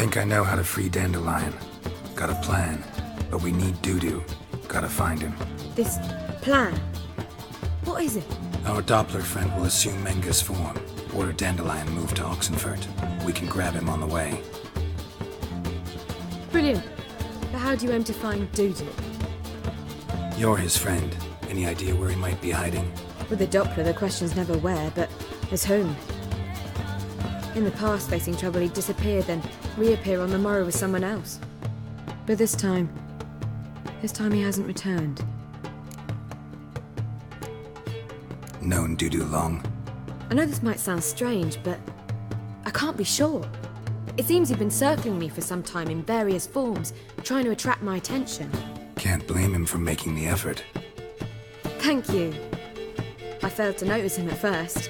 Think I know how to free Dandelion. Got a plan, but we need Dudu. Gotta find him. This plan? What is it? Our Doppler friend will assume Menga's form. Order Dandelion move to Oxenfurt. We can grab him on the way. Brilliant. But how do you aim to find Dudu? You're his friend. Any idea where he might be hiding? With the Doppler, the question's never where, but as whom. In the past, facing trouble, he'd disappear, then reappear on the morrow with someone else. But this time he hasn't returned. Known Dudu long? I know this might sound strange, but I can't be sure. It seems he'd been circling me for some time in various forms, trying to attract my attention. Can't blame him for making the effort. Thank you. I failed to notice him at first.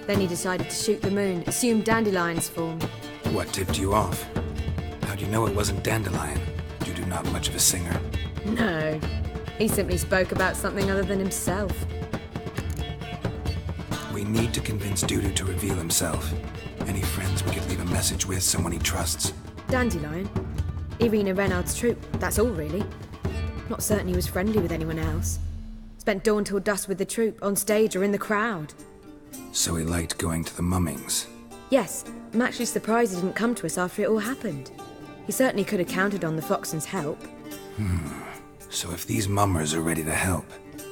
Then he decided to shoot the moon, assume Dandelion's form. What tipped you off? How'd you know it wasn't Dandelion? Dudu not much of a singer. No. He simply spoke about something other than himself. We need to convince Dudu to reveal himself. Any friends we could leave a message with, someone he trusts? Dandelion? Irina Renard's troupe, that's all really. Not certain he was friendly with anyone else. Spent dawn till dusk with the troupe, on stage or in the crowd. So he liked going to the mummings? Yes, I'm actually surprised he didn't come to us after it all happened. He certainly could have counted on the Foxen's help. So if these mummers are ready to help...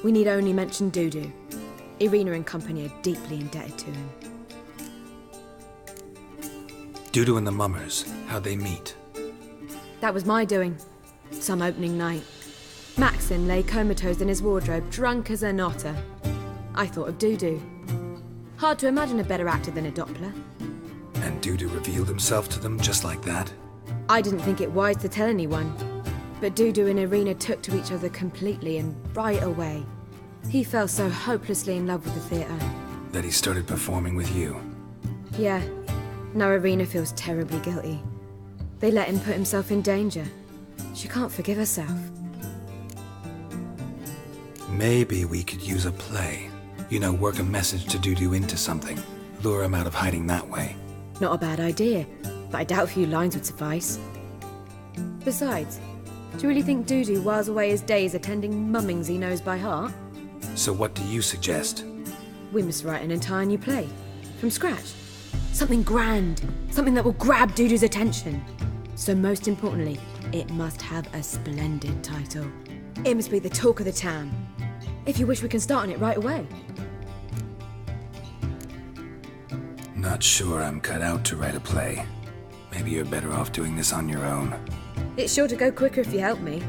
We need only mention Dudu. Irina and company are deeply indebted to him. Dudu and the mummers, how'd they meet? That was my doing. Some opening night. Maxim lay comatose in his wardrobe, drunk as an otter. I thought of Dudu. Hard to imagine a better actor than a Doppler. And Dudu revealed himself to them just like that? I didn't think it wise to tell anyone. But Dudu and Irina took to each other completely and right away. He fell so hopelessly in love with the theatre. That he started performing with you? Yeah. Now Irina feels terribly guilty. They let him put himself in danger. She can't forgive herself. Maybe we could use a play. You know, work a message to Dudu into something. Lure him out of hiding that way. Not a bad idea, but I doubt a few lines would suffice. Besides, do you really think Dudu whiles away his days attending mummings he knows by heart? So what do you suggest? We must write an entire new play. From scratch. Something grand. Something that will grab Dudu's attention. So most importantly, it must have a splendid title. It must be the talk of the town. If you wish, we can start on it right away. Not sure I'm cut out to write a play. Maybe you're better off doing this on your own. It's sure to go quicker if you help me.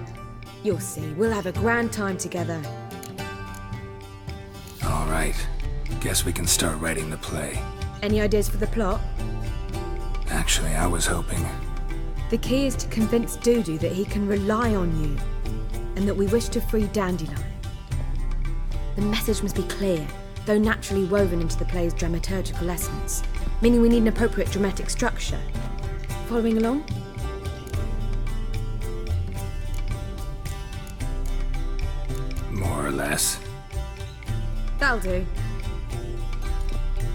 You'll see, we'll have a grand time together. All right. Guess we can start writing the play. Any ideas for the plot? Actually, I was hoping... The key is to convince Dudu that he can rely on you, and that we wish to free Dandelion. The message must be clear, though naturally woven into the play's dramaturgical essence, meaning we need an appropriate dramatic structure. Following along? More or less. That'll do.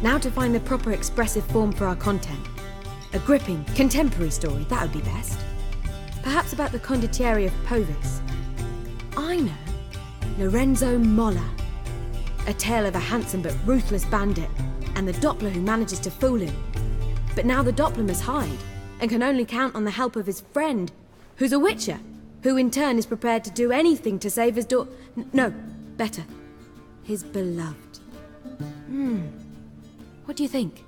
Now to find the proper expressive form for our content. A gripping, contemporary story, that would be best. Perhaps about the condottieri of Povis. I know. Lorenzo Molla. A tale of a handsome but ruthless bandit, and the Doppler who manages to fool him. But now the Doppler must hide, and can only count on the help of his friend, who's a witcher, who in turn is prepared to do anything to save his no, better, his beloved. What do you think?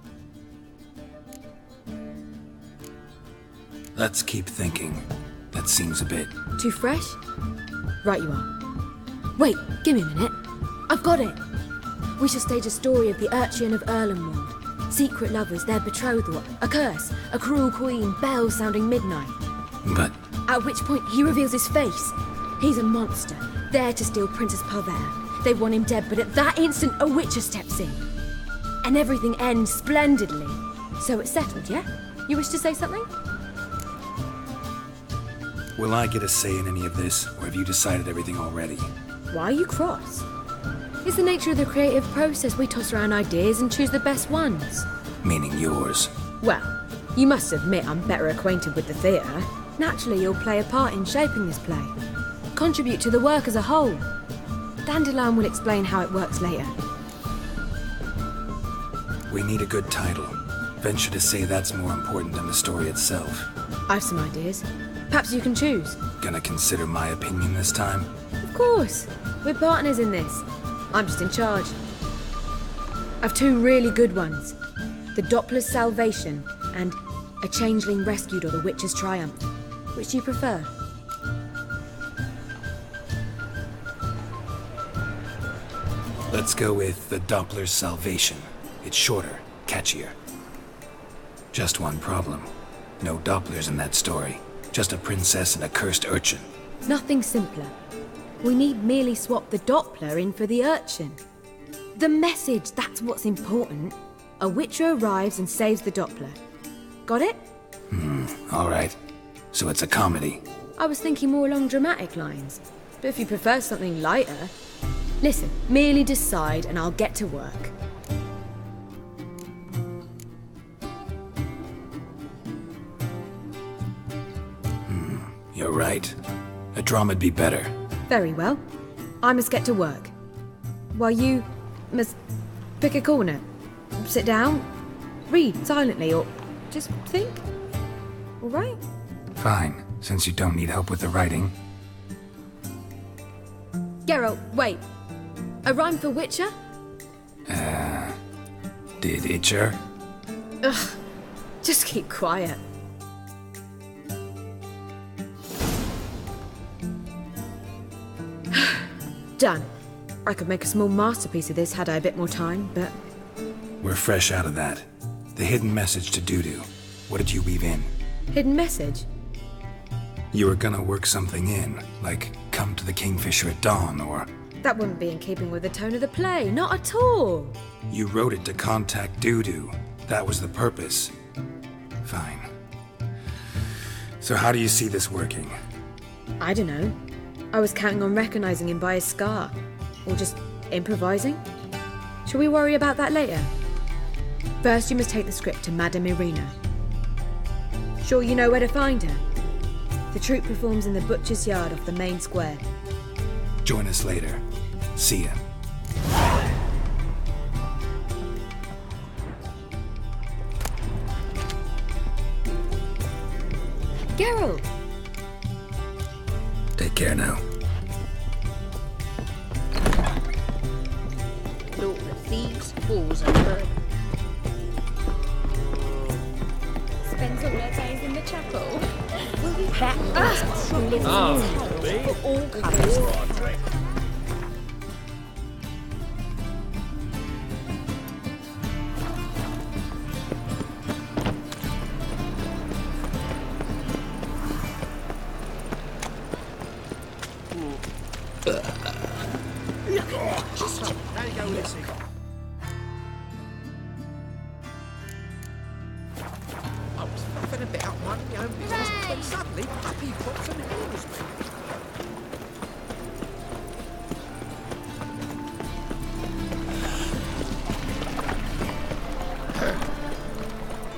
Let's keep thinking. That seems a bit... Too fresh? Right you are. Wait, give me a minute. I've got it! We shall stage a story of the Urchin of Erlenwald. Secret lovers, their betrothal, a curse, a cruel queen, bells sounding midnight. But... At which point he reveals his face. He's a monster, there to steal Princess Parvert. They want him dead, but at that instant a witcher steps in. And everything ends splendidly. So it's settled, yeah? You wish to say something? Will I get a say in any of this, or have you decided everything already? Why are you cross? It's the nature of the creative process. We toss around ideas and choose the best ones. Meaning yours. Well, You must admit I'm better acquainted with the theatre. Naturally, you'll play a part in shaping this play. Contribute to the work as a whole. Dandelion will explain how it works later. We need a good title. Venture to say that's more important than the story itself. I've some ideas. Perhaps you can choose. Gonna consider my opinion this time? Of course. We're partners in this. I'm just in charge. I've two really good ones. The Doppler's Salvation and A Changeling Rescued or the Witcher's Triumph. Which do you prefer? Let's go with the Doppler's Salvation. It's shorter, catchier. Just one problem. No Dopplers in that story. Just a princess and a cursed urchin. Nothing simpler. We need merely swap the Doppler in for the urchin. The message, that's what's important. A Witcher arrives and saves the Doppler. Got it? All right. So it's a comedy. I was thinking more along dramatic lines. But if you prefer something lighter... Listen, merely decide and I'll get to work. You're right. A drama'd be better. Very well. I must get to work. While you must pick a corner. Sit down, read silently, or just think. All right? Fine, since you don't need help with the writing. Geralt, wait. A rhyme for Witcher? Did Itcher? Ugh. Just keep quiet. Done. I could make a small masterpiece of this had I a bit more time, but... We're fresh out of that. The hidden message to Dudu. What did you weave in? Hidden message? You were gonna work something in, like come to the Kingfisher at dawn, or... That wouldn't be in keeping with the tone of the play, not at all. You wrote it to contact Dudu. That was the purpose. Fine. So how do you see this working? I don't know. I was counting on recognizing him by his scar. Or just improvising. Shall we worry about that later? First, you must take the script to Madame Irina. Sure you know where to find her? The troupe performs in the butcher's yard off the main square. Join us later. See ya. Geralt! Take care now. Lord of thieves, fools and birds. Spends all her days in the chapel. That was for all comers. I was fluffing a bit up my own business when suddenly Puppy pops and hails me.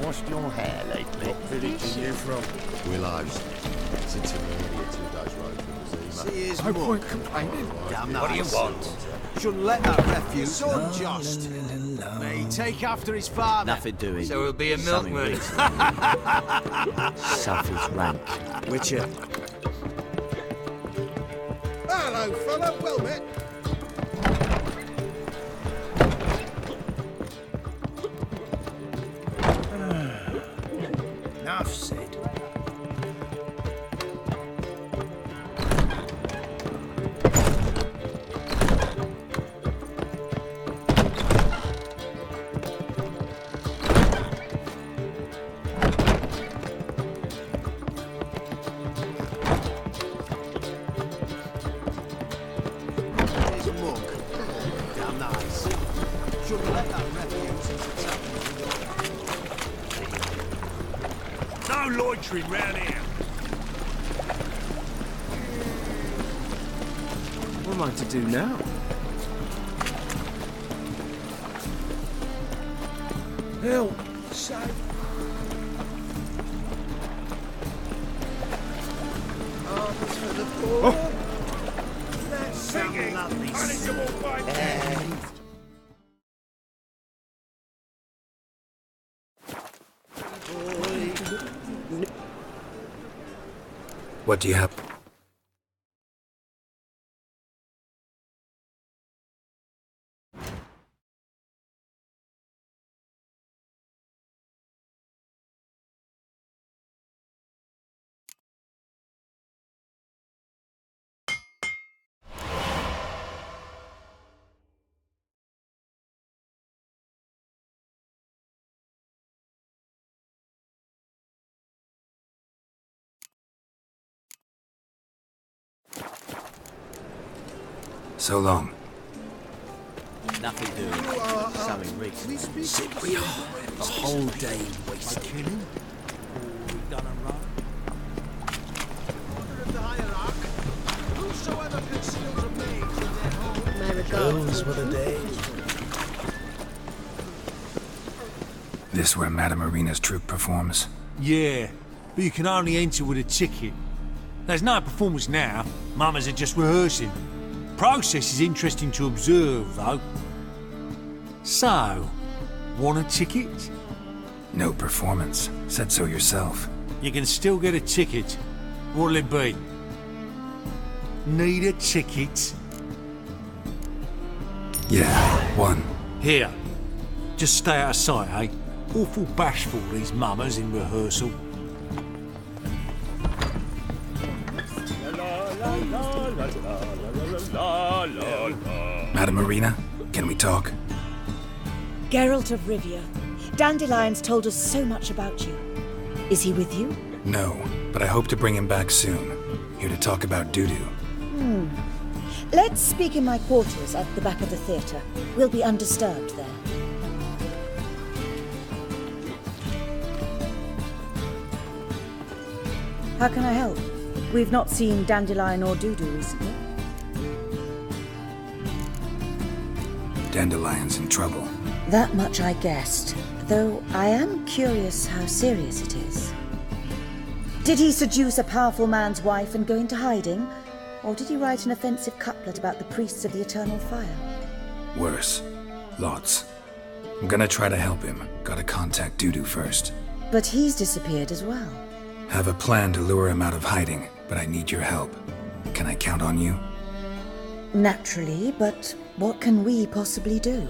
Washed your hair lately? What village are you from? Willows. Since you're only a 2 days road from the Zima. See his No mug. point complaining. Damn What do you nice. want? Shouldn't let that refuse. It's unjust. May take after his father. Nothing doing. So he'll be a Something milkman. recently. Suffers rank. Witcher. Hello, fella. Well met. Enough said. Here's a mug. Damn nice. Shouldn't let that refuse into town. No loitering round here. What am I to do now? Help. Save. That's some lovely What do you have? So long. Nothing doing. Something recent. Sit we are. A whole day wasted. We've done a run. Order of the hierarch. Whosoever conceals a mage in their home. My regards. were the days. This where Madame Marina's troupe performs? Yeah, but you can only enter with a ticket. There's no performance now. Mamas are just rehearsing. Process is interesting to observe, though. So, want a ticket? No performance. Said so yourself. You can still get a ticket. What'll it be? Need a ticket? Yeah, one. Here. Just stay out of sight, eh? Awful bashful, these mamas in rehearsal. Madame Marina, can we talk? Geralt of Rivia. Dandelion's told us so much about you. Is he with you? No, but I hope to bring him back soon. Here to talk about doo-doo. Let's speak in my quarters at the back of the theatre. We'll be undisturbed there. How can I help? We've not seen Dandelion or Dudu recently. Dandelion's in trouble. That much I guessed, though I am curious how serious it is. Did he seduce a powerful man's wife and go into hiding? Or did he write an offensive couplet about the priests of the eternal fire? Worse. Lots. I'm gonna try to help him. Gotta contact Dudu first. But he's disappeared as well. Have a plan to lure him out of hiding, but I need your help. Can I count on you? Naturally, but what can we possibly do?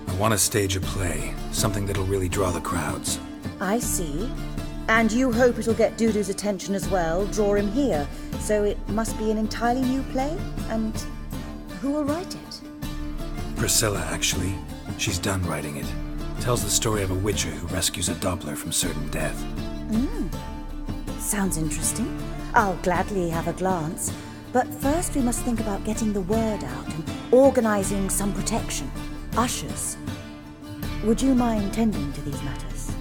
I want to stage a play. Something that'll really draw the crowds. I see. And you hope it'll get Dudu's attention as well, draw him here. So it must be an entirely new play? And who will write it? Priscilla, actually. She's done writing it. Tells the story of a witcher who rescues a Doppler from certain death. Sounds interesting. I'll gladly have a glance. But first we must think about getting the word out and organizing some protection. Ushers. Would you mind tending to these matters?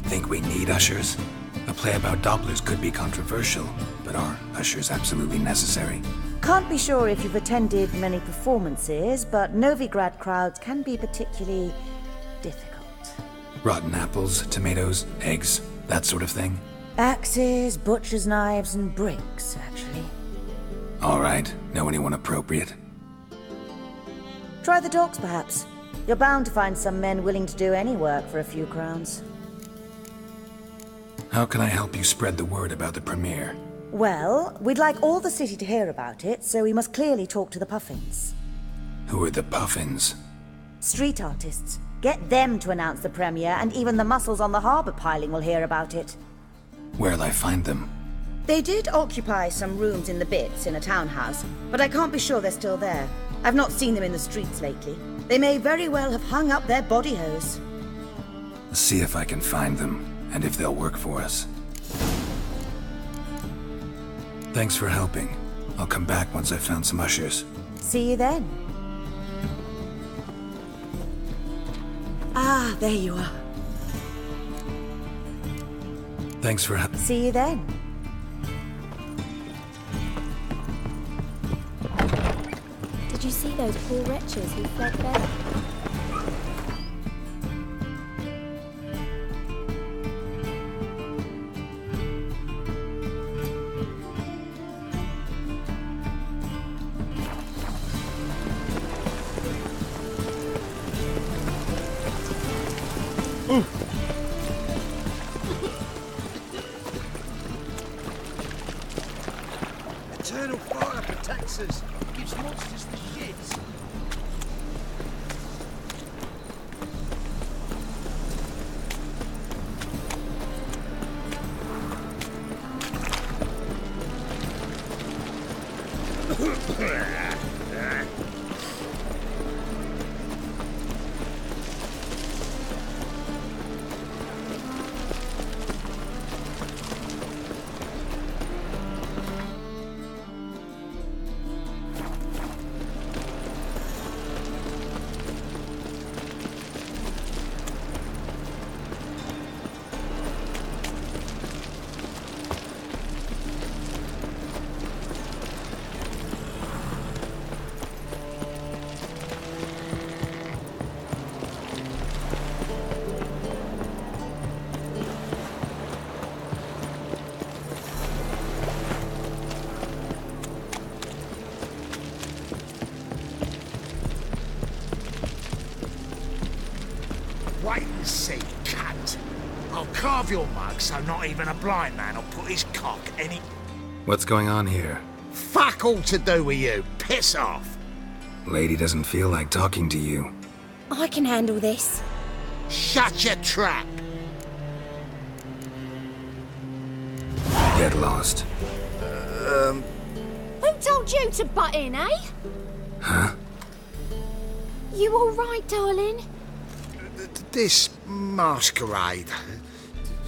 Think we need ushers? A play about Dopplers could be controversial, but are ushers absolutely necessary? Can't be sure if you've attended many performances, but Novigrad crowds can be particularly difficult. Rotten apples, tomatoes, eggs, that sort of thing? Axes, butcher's knives, and bricks, actually. All right. Know anyone appropriate? Try the dogs, perhaps. You're bound to find some men willing to do any work for a few crowns. How can I help you spread the word about the premiere? Well, we'd like all the city to hear about it, so we must clearly talk to the Puffins. Who are the Puffins? Street artists. Get them to announce the premiere, and even the muscles on the harbour piling will hear about it. Where'll I find them? They did occupy some rooms in the Bits in a townhouse, but I can't be sure they're still there. I've not seen them in the streets lately. They may very well have hung up their body hose. See if I can find them, and if they'll work for us. Thanks for helping. I'll come back once I've found some ushers. See you then. Ah, there you are. Thanks for helping. See you then. Did you see those poor wretches who fled there? Eternal fire protects us. Gives monsters the shits. Wait and see, cunt. I'll carve your mug so not even a blind man will put his cock any... What's going on here? Fuck all to do with you. Piss off. Lady doesn't feel like talking to you. I can handle this. Shut your trap. Get lost. Who told you to butt in, eh? Huh? You all right, darling? This masquerade...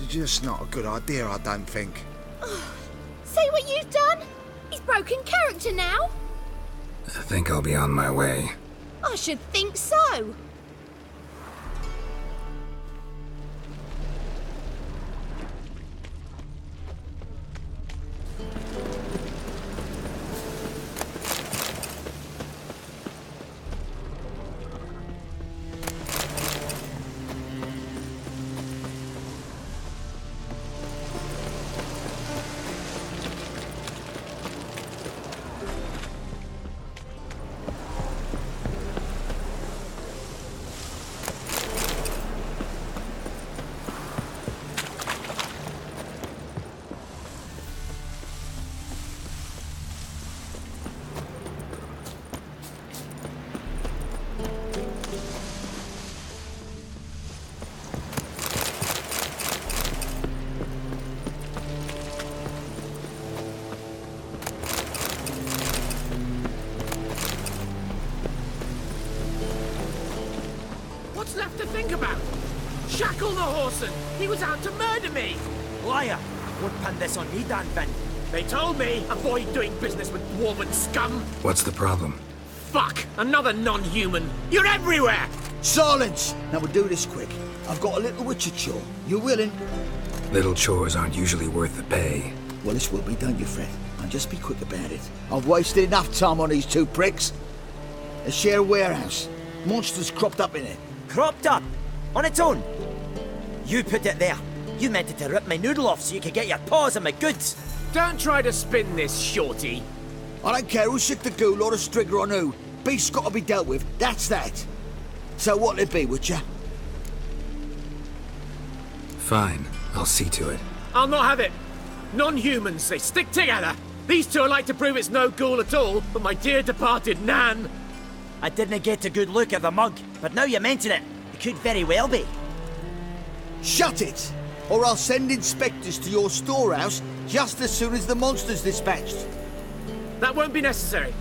just not a good idea, I don't think. See what you've done? He's broken character now. I think I'll be on my way. I should think so. What's left to think about? Shackle the horseman! He was out to murder me! Liar! Won't pin this on me, Dan Vin. They told me, avoid doing business with dwarven scum! What's the problem? Fuck! Another non-human! You're everywhere! Silence! Now we'll do this quick. I've got a little witcher chore. You willing? Little chores aren't usually worth the pay. Well, this will be done, you friend. Now just be quick about it. I've wasted enough time on these two pricks. A share warehouse. Monsters cropped up in it. Cropped up? On its own? You put it there. You meant it to rip my noodle off so you could get your paws on my goods. Don't try to spin this, shorty. I don't care who shook the ghoul or the strigger on who. Beast's got to be dealt with. That's that. So what'll it be, Witcher? Fine, I'll see to it. I'll not have it. Non-humans, they stick together. These two are like to prove it's no ghoul at all, but my dear departed Nan. I didn't get a good look at the mug, but now you mention it, it could very well be. Shut it! Or I'll send inspectors to your storehouse just as soon as the monster's dispatched. That won't be necessary.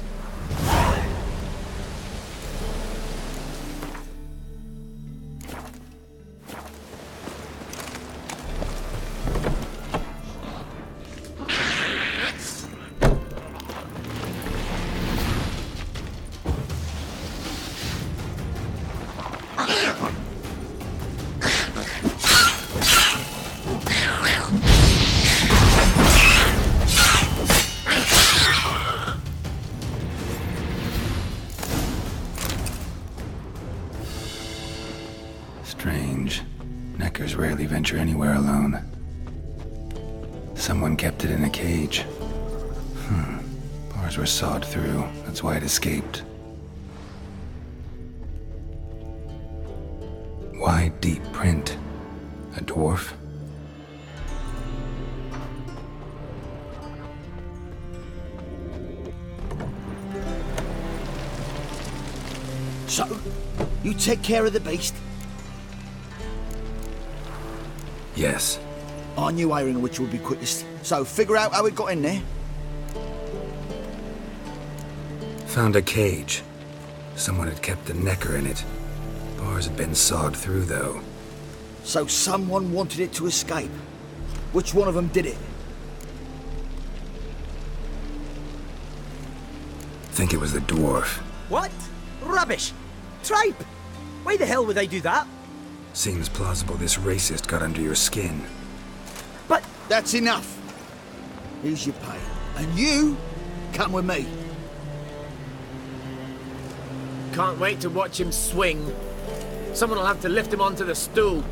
Strange. Neckers rarely venture anywhere alone. Someone kept it in a cage. Bars were sawed through. That's why it escaped. Why deep print? dwarf? So, you take care of the beast? Yes. I knew ironing which would be quickest. So, figure out how it got in there. Found a cage. Someone had kept the necker in it. Bars had been sawed through, though. So someone wanted it to escape. Which one of them did it? Think it was the dwarf. What? Rubbish! Tripe! Why the hell would I do that? Seems plausible this racist got under your skin. But... That's enough. Here's your pay. And you, come with me. Can't wait to watch him swing. Someone will have to lift him onto the stool.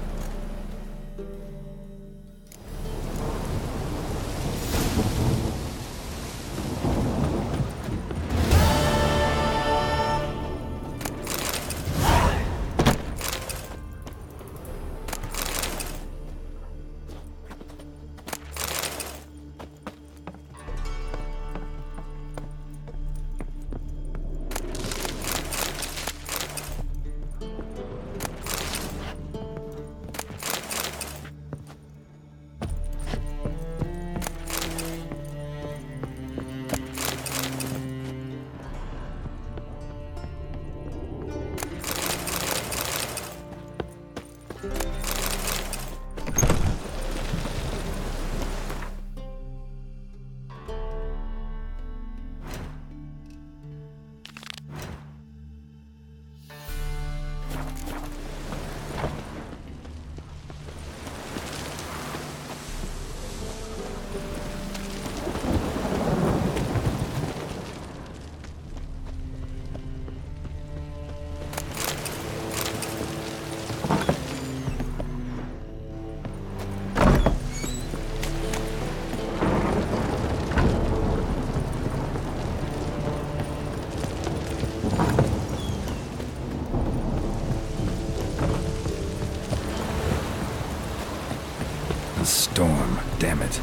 Storm, damn it.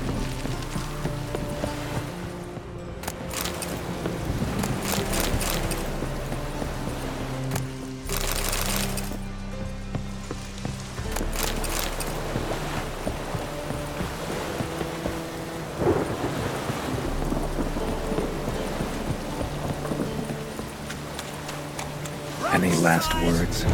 Any last words?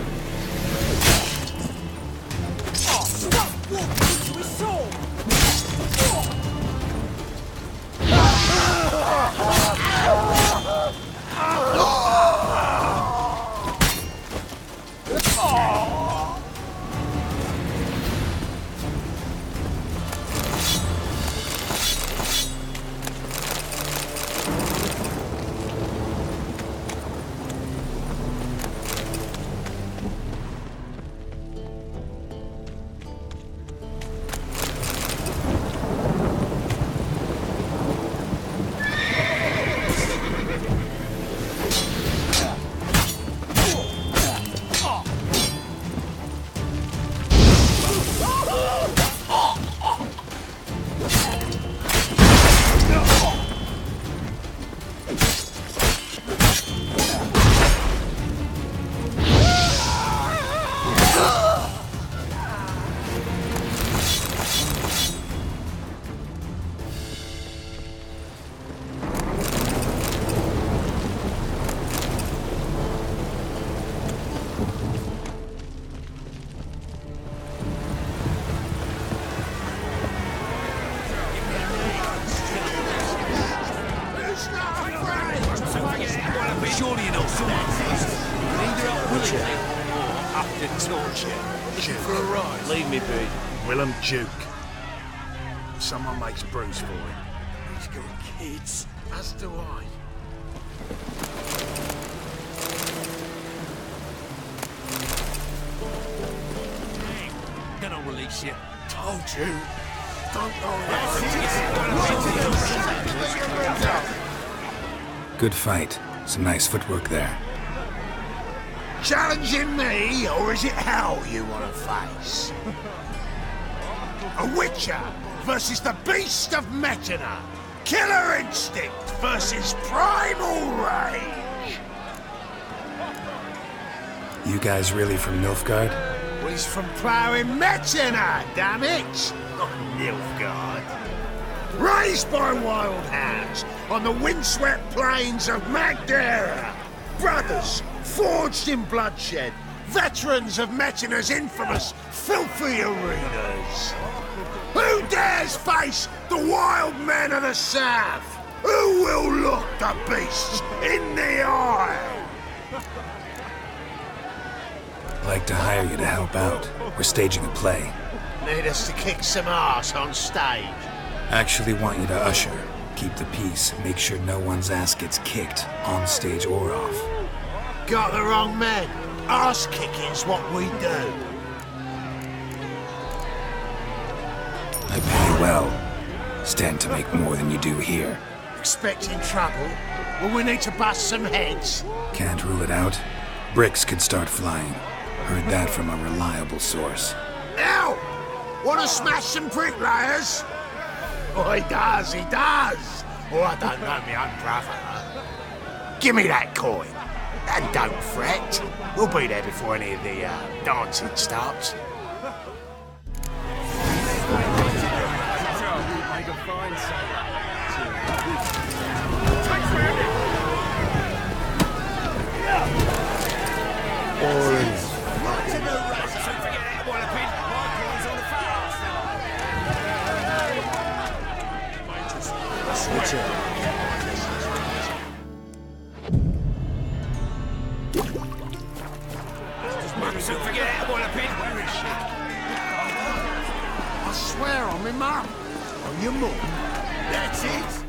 Surely you know someone first. Either out willingly or after torture. Looking for a ride? Leave me be. Willem Duke. If someone makes brews for him. He's got kids. As do I. Then I'll release you. Told you. Don't Good fight. Some nice footwork there. Challenging me, or is it hell you want to face? A witcher versus the beast of Metina. Killer instinct versus primal rage. You guys really from Nilfgaard? He's from ploughing Metina, damn it! Not Nilfgaard. Raised by wild hounds on the windswept plains of Magdera. Brothers, forged in bloodshed. Veterans of Metina's infamous filthy arenas. Who dares face the wild men of the south? Who will look the beasts in the eye? I'd like to hire you to help out. We're staging a play. Need us to kick some ass on stage. Actually want you to usher. Keep the peace. Make sure no one's ass gets kicked, on stage or off. Got the wrong men. Ass kicking's what we do. I pay well. Stand to make more than you do here. Expecting trouble? Will we need to bust some heads? Can't rule it out. Bricks could start flying. Heard that from a reliable source. Now! Want to smash some bricklayers? Oh, he does, he does! Oh, I don't know my own brother. Give me that coin. And don't fret. We'll be there before any of the dancing starts. I swear on my mum. On your mum. That's it.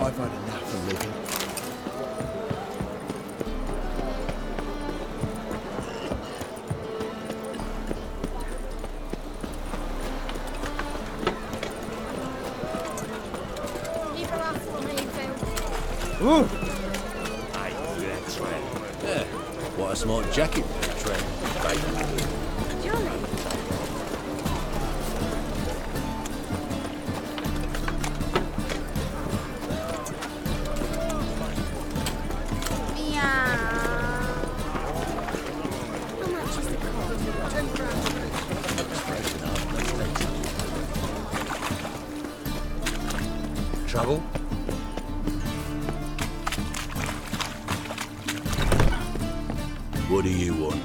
I've had enough of living. Ooh! Aye, that's right. Yeah, what a smart jacket for a train. Trouble? What do you want?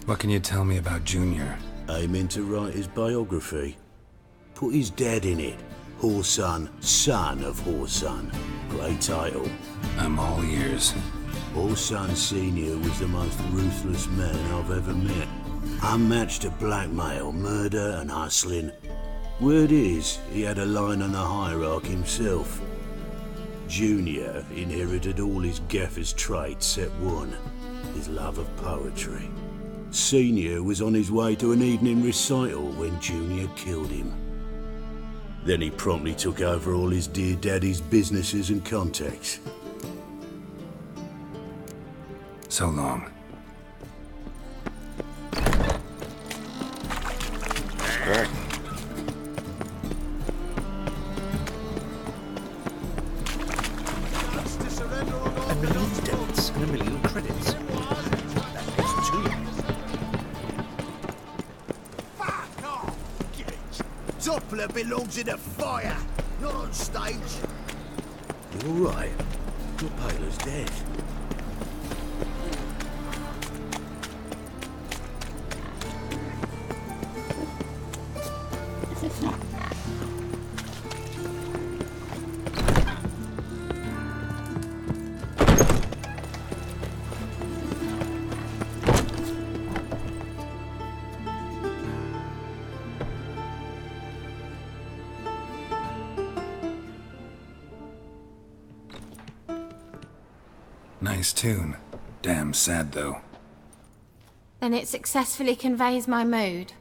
What can you tell me about Junior? Aiming to write his biography. Put his dad in it. Horson, son of Horson. Great title. I'm all ears. Horson Sr. was the most ruthless man I've ever met. Unmatched at blackmail, murder and hustling. Word is, he had a line on the hierarchy himself. Junior inherited all his gaffer's traits except one, his love of poetry. Senior was on his way to an evening recital when Junior killed him. Then he promptly took over all his dear daddy's businesses and contacts. So long. $1 million debits and $1 million credits. That makes 2 million. Fuck off, git! Doppler belongs in a fire, not on stage. You all right? Your Paler's dead. Nice tune. Damn sad, though. Then it successfully conveys my mood.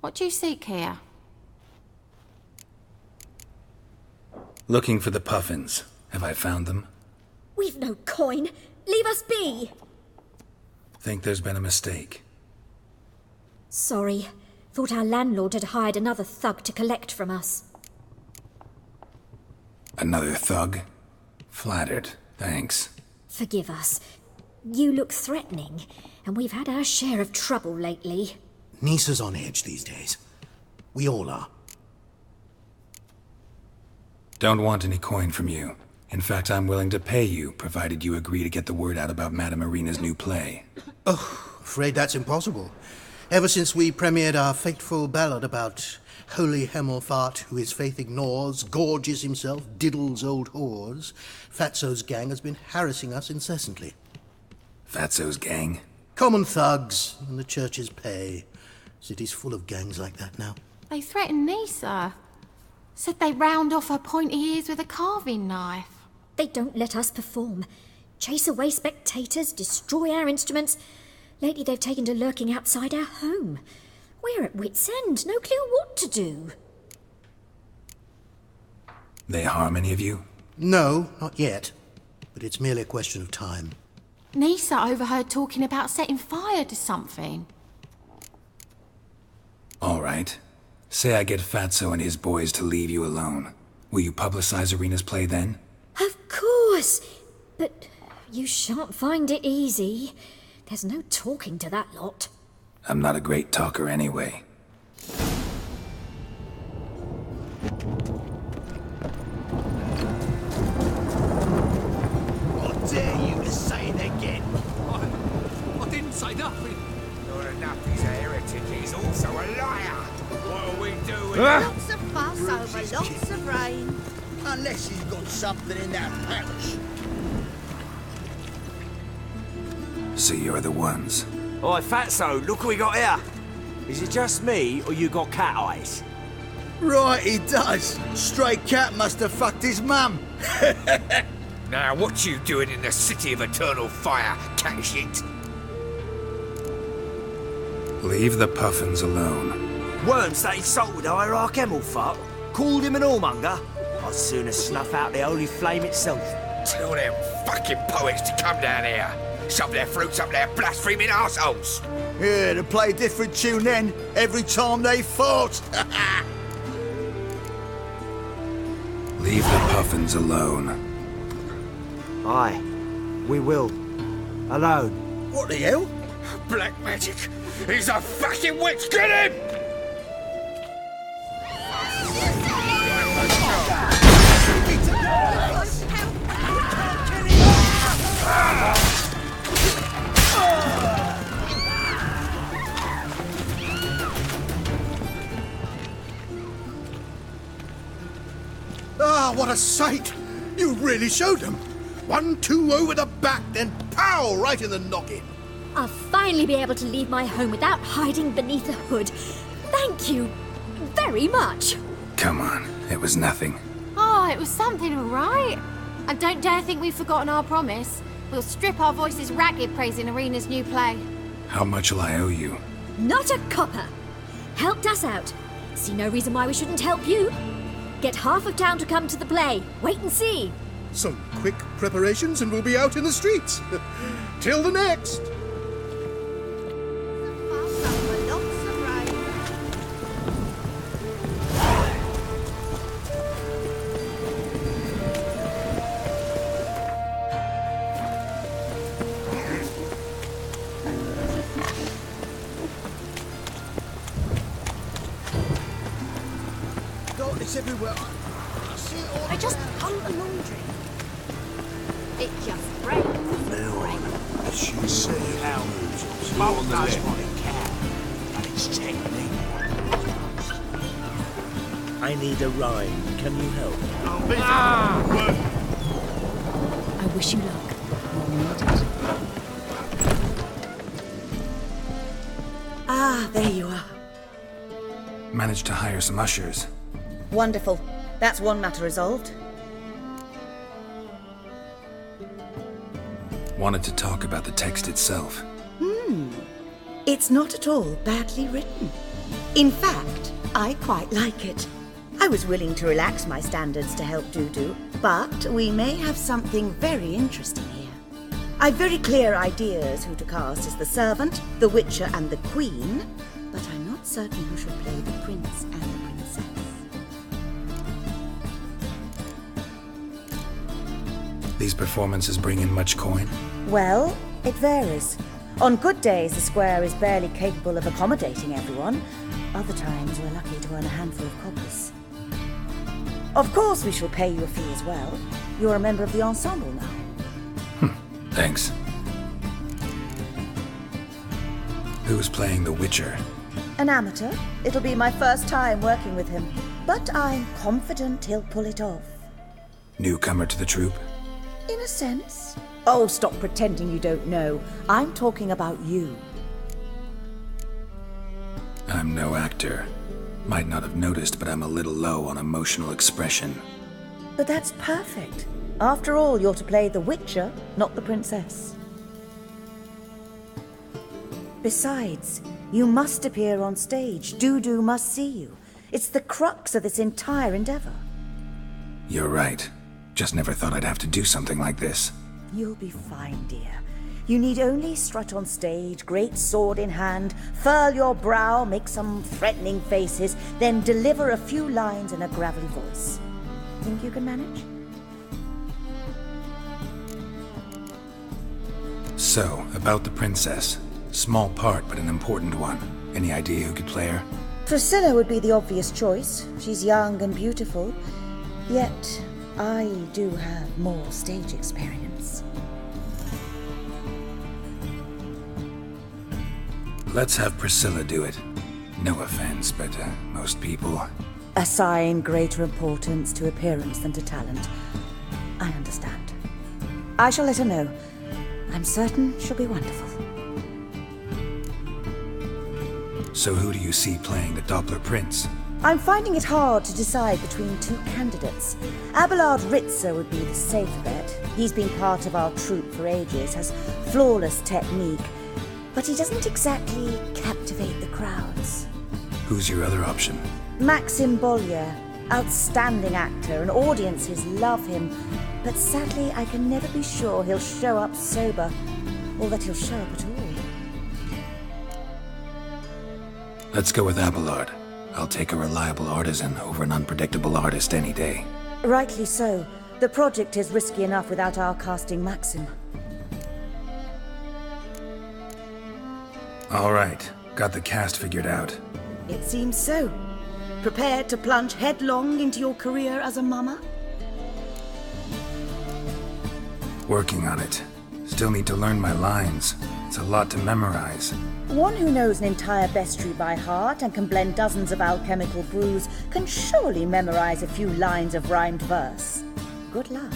What do you seek here? Looking for the puffins. Have I found them? We've no coin. Leave us be. Think there's been a mistake. Sorry. Thought our landlord had hired another thug to collect from us. Another thug? Flattered. Thanks. Forgive us. You look threatening, and we've had our share of trouble lately. Nisa's on edge these days. We all are. Don't want any coin from you. In fact, I'm willing to pay you, provided you agree to get the word out about Madame Irina's new play. Oh, afraid that's impossible. Ever since we premiered our fateful ballad about holy Hemelfart, who his faith ignores, gorges himself, diddles old whores, Fatso's gang has been harassing us incessantly. Fatso's gang? Common thugs, in the church's pay. City's full of gangs like that now. They threatened Nisa. Said they round off her pointy ears with a carving knife. They don't let us perform. Chase away spectators, destroy our instruments. Lately they've taken to lurking outside our home. We're at wit's end, no clue what to do. They harm any of you? No, not yet. But it's merely a question of time. Nisa overheard talking about setting fire to something. All right. Say I get Fatso and his boys to leave you alone. Will you publicize Irina's play then? Of course! But you shan't find it easy. There's no talking to that lot. I'm not a great talker anyway. I dare you to say it again. I didn't say nothing. Not enough he's a heretic, he's also a liar. What are we doing? Lots of fuss over lots of rain. Unless he's got something in that pouch. So you're the ones. Oi, Fatso, look what we got here. Is it just me, or you got cat eyes? Right, he does. Stray cat must have fucked his mum. Now, what you doing in the city of eternal fire, cat shit? Leave the puffins alone. Worms that insulted Hierarch Hemelfart, called him an whoremonger. I'd sooner snuff out the holy flame itself. Tell them fucking poets to come down here. Shove their fruits up their blaspheming arseholes. Yeah, to play a different tune then, every time they fought. Leave the puffins alone. Aye, we will. Alone. What the hell? Black magic. He's a fucking witch. Get him! Ah, what a sight! You really showed them. 1-2 over the back, then pow! Right in the noggin. I'll finally be able to leave my home without hiding beneath a hood. Thank you very much. Come on, it was nothing. Oh, it was something, all right. And don't dare think we've forgotten our promise. We'll strip our voices ragged praising Irina's new play. How much will I owe you? Not a copper. Helped us out. See no reason why we shouldn't help you. Get half of town to come to the play. Wait and see. Some quick preparations and we'll be out in the streets. Till the next. Fuss over lots of rain. Darkness everywhere. I see it all. I just hung the laundry. It just rains. Now on, as you see how Bolt does what it can, but it's technique. I need a rhyme. Can you help? I wish you luck. You'll need it. Ah, there you are. Managed to hire some ushers. Wonderful. That's one matter resolved. Wanted to talk about the text itself. It's not at all badly written. In fact, I quite like it. I was willing to relax my standards to help Dudu, but we may have something very interesting here. I've very clear ideas who to cast as the servant, the witcher and the queen, but I'm not certain who should play the prince and the princess. These performances bring in much coin? Well, it varies. On good days, the square is barely capable of accommodating everyone. Other times, we're lucky to earn a handful of coppers. Of course, we shall pay you a fee as well. You're a member of the ensemble now. Thanks. Who's playing the Witcher? An amateur. It'll be my first time working with him, but I'm confident he'll pull it off. Newcomer to the troupe? In a sense. Oh, stop pretending you don't know. I'm talking about you. I'm no actor. Might not have noticed, but I'm a little low on emotional expression. But that's perfect. After all, you're to play the Witcher, not the princess. Besides, you must appear on stage. Dudu must see you. It's the crux of this entire endeavor. You're right. Just never thought I'd have to do something like this. You'll be fine, dear. You need only strut on stage, great sword in hand, furl your brow, make some threatening faces, then deliver a few lines in a gravelly voice. Think you can manage? So, about the princess. Small part, but an important one. Any idea who could play her? Priscilla would be the obvious choice. She's young and beautiful. Yet, I do have more stage experience. Let's have Priscilla do it. No offense, but most people... Assign greater importance to appearance than to talent. I understand. I shall let her know. I'm certain she'll be wonderful. So who do you see playing the Doppler Prince? I'm finding it hard to decide between two candidates. Abelard Ritzer would be the safer bet. He's been part of our troupe for ages, has flawless technique, but he doesn't exactly captivate the crowds. Who's your other option? Maxim Bollier, outstanding actor, and audiences love him, but sadly I can never be sure he'll show up sober, or that he'll show up at all. Let's go with Abelard. I'll take a reliable artisan over an unpredictable artist any day. Rightly so. The project is risky enough without our casting Maxim. All right, got the cast figured out. It seems so. Prepared to plunge headlong into your career as a mama? Working on it. Still need to learn my lines. It's a lot to memorize. One who knows an entire bestiary by heart and can blend dozens of alchemical brews can surely memorize a few lines of rhymed verse. Good luck.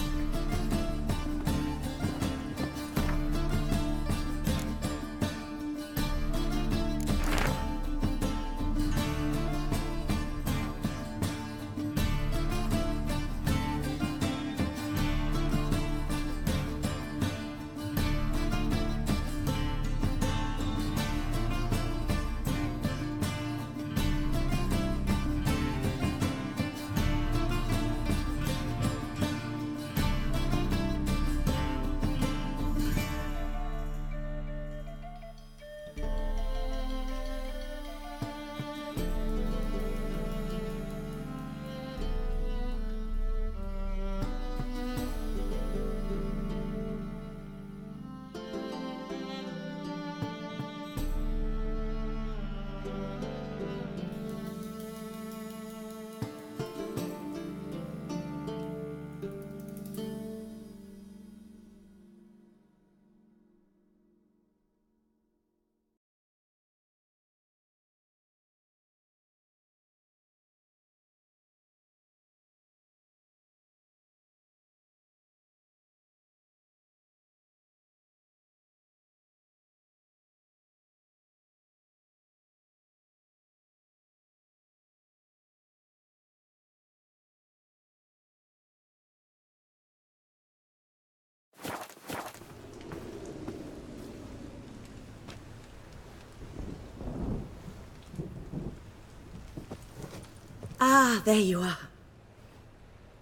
Ah, there you are.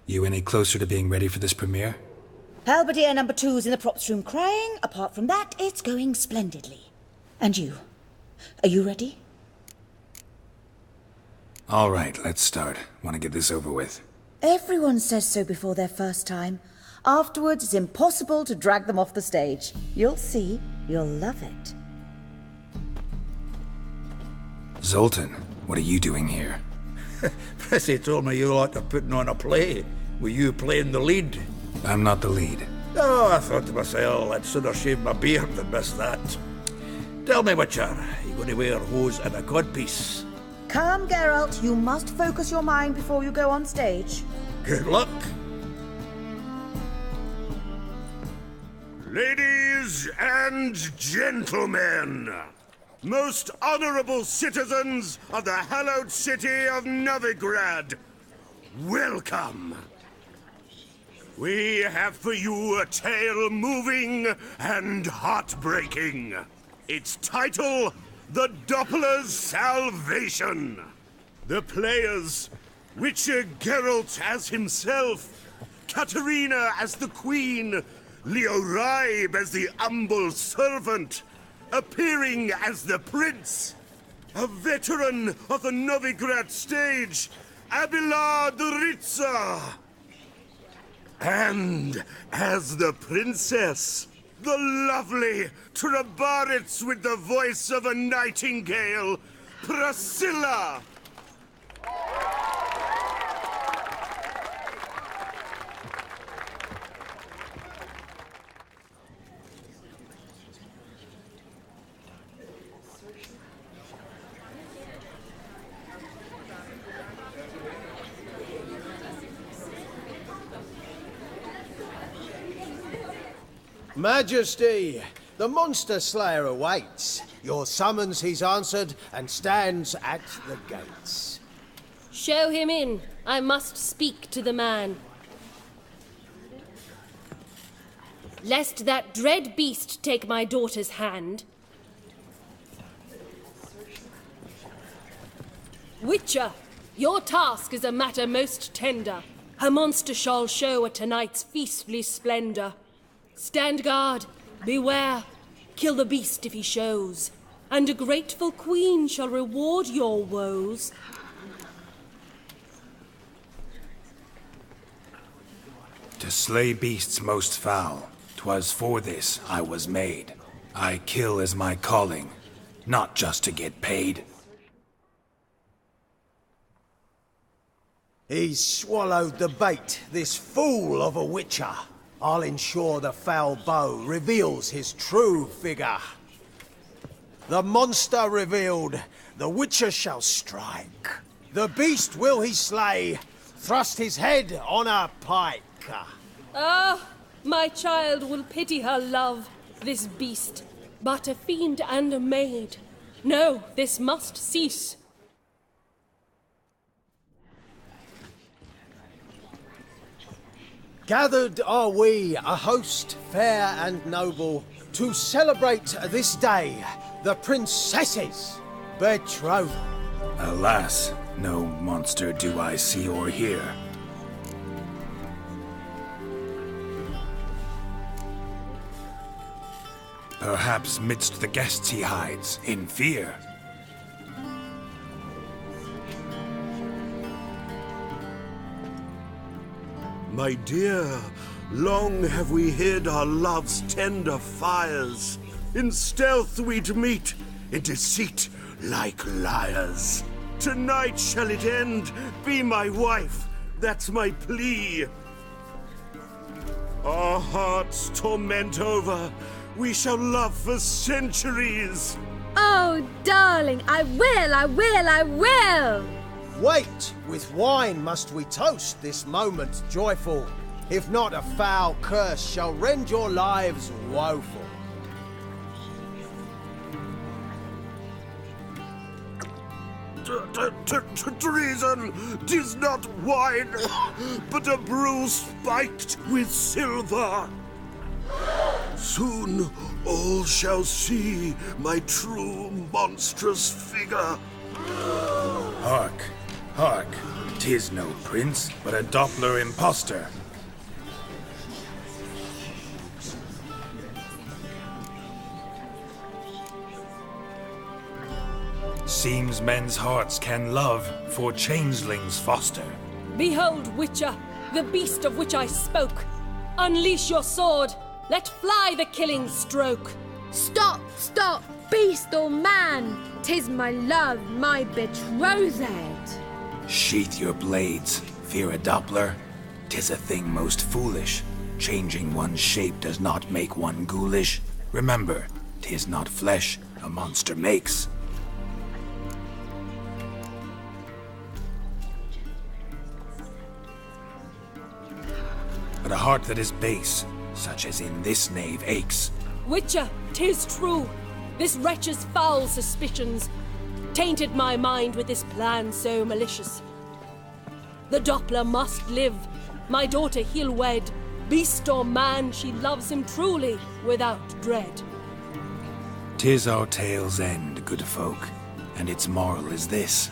You any closer to being ready for this premiere? Halberdier number 2's in the props room crying. Apart from that, it's going splendidly. And you? Are you ready? All right, let's start. Want to get this over with. Everyone says so before their first time. Afterwards, it's impossible to drag them off the stage. You'll see. You'll love it. Zoltan, what are you doing here? Prissy told me you like putting on a play. Were you playing the lead? I'm not the lead. Oh, I thought to myself, I'd sooner shave my beard than miss that. Tell me, Witcher, you going to wear hose and a codpiece? Calm, Geralt. You must focus your mind before you go on stage. Good luck. Ladies and gentlemen, most honorable citizens of the hallowed city of Novigrad, welcome. We have for you a tale moving and heartbreaking. Its title, The Doppler's Salvation. The players, Witcher Geralt as himself, Katerina as the Queen, Leoribe as the humble servant, appearing as the Prince, a veteran of the Novigrad stage, Abelard Ritza, and as the Princess, the lovely Trabaritz with the voice of a nightingale, Priscilla. Majesty, the monster slayer awaits. Your summons he's answered and stands at the gates. Show him in. I must speak to the man. Lest that dread beast take my daughter's hand. Witcher, your task is a matter most tender. Her monster shall show at tonight's feastly splendor. Stand guard, beware, kill the beast if he shows, and a grateful queen shall reward your woes. To slay beasts most foul, 'twas for this I was made. I kill as my calling, not just to get paid. He's swallowed the bait, this fool of a witcher. I'll ensure the foul bow reveals his true figure. The monster revealed, the witcher shall strike. The beast will he slay, thrust his head on a pike. Ah, my child will pity her love, this beast, but a fiend and a maid. No, this must cease. Gathered are we, a host fair and noble, to celebrate this day, the princess's betrothal. Alas, no monster do I see or hear. Perhaps midst the guests he hides, in fear. My dear, long have we hid our love's tender fires. In stealth we'd meet, in deceit like liars. Tonight shall it end, be my wife, that's my plea. Our hearts torment over, we shall love for centuries. Oh, darling, I will! Wait, with wine must we toast this moment joyful. If not, a foul curse shall rend your lives woeful. Treason! 'Tis not wine, but a brew spiked with silver. Soon all shall see my true monstrous figure. Hark, hark. 'Tis no prince, but a Doppler impostor. Seems men's hearts can love, for changelings foster. Behold, Witcher, the beast of which I spoke. Unleash your sword. Let fly the killing stroke. Stop, stop, beast or man! 'Tis my love, my betrothed. Sheath your blades, fear a Doppler. 'Tis a thing most foolish. Changing one's shape does not make one ghoulish. Remember, 'tis not flesh a monster makes. But a heart that is base, such as in this knave, aches. Witcher, 'tis true. This wretch's foul suspicions tainted my mind with this plan so malicious. The Doppler must live. My daughter he'll wed. Beast or man, she loves him truly, without dread. 'Tis our tale's end, good folk, and its moral is this.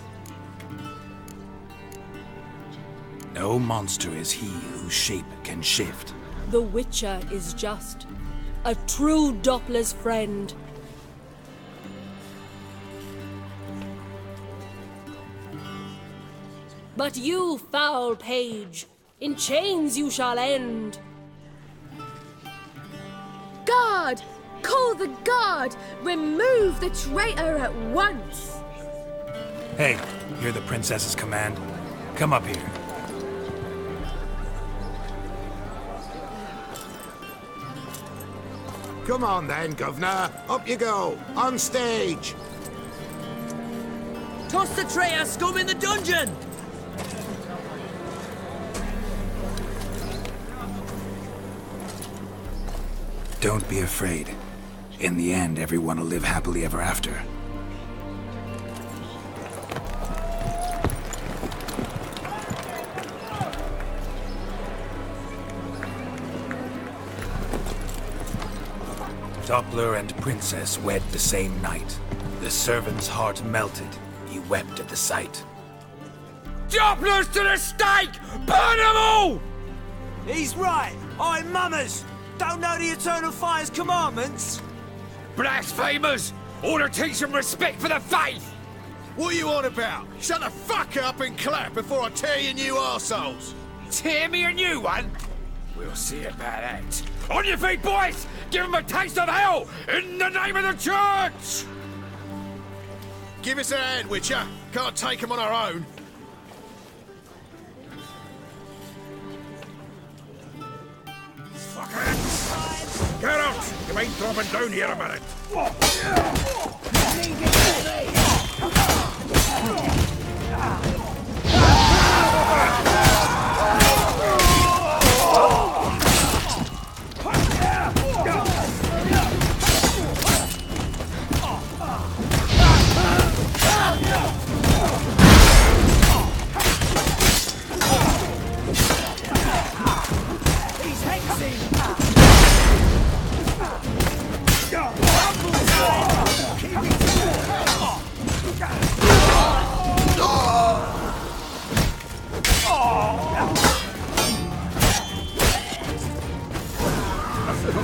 No monster is he whose shape can shift. The Witcher is just a true Doppler's friend. But you, foul page, in chains you shall end. Guard! Call the guard! Remove the traitor at once! Hey, hear the princess's command? Come up here. Come on then, Governor. Up you go. On stage. Toss the traitor scum in the dungeon! Don't be afraid. In the end, everyone will live happily ever after. Doppler and princess wed the same night. The servant's heart melted. He wept at the sight. Dopplers to the stake! Burn them all! He's right. I'm mummers. Don't know the Eternal Fire's commandments? Blasphemers! Order teach some respect for the faith! What are you on about? Shut the fuck up and clap before I tear you new arseholes! Tear me a new one? We'll see about that. On your feet, boys! Give them a taste of hell in the name of the church! Give us a hand, Witcher. Can't take them on our own. Get out! You ain't dropping down here a minute.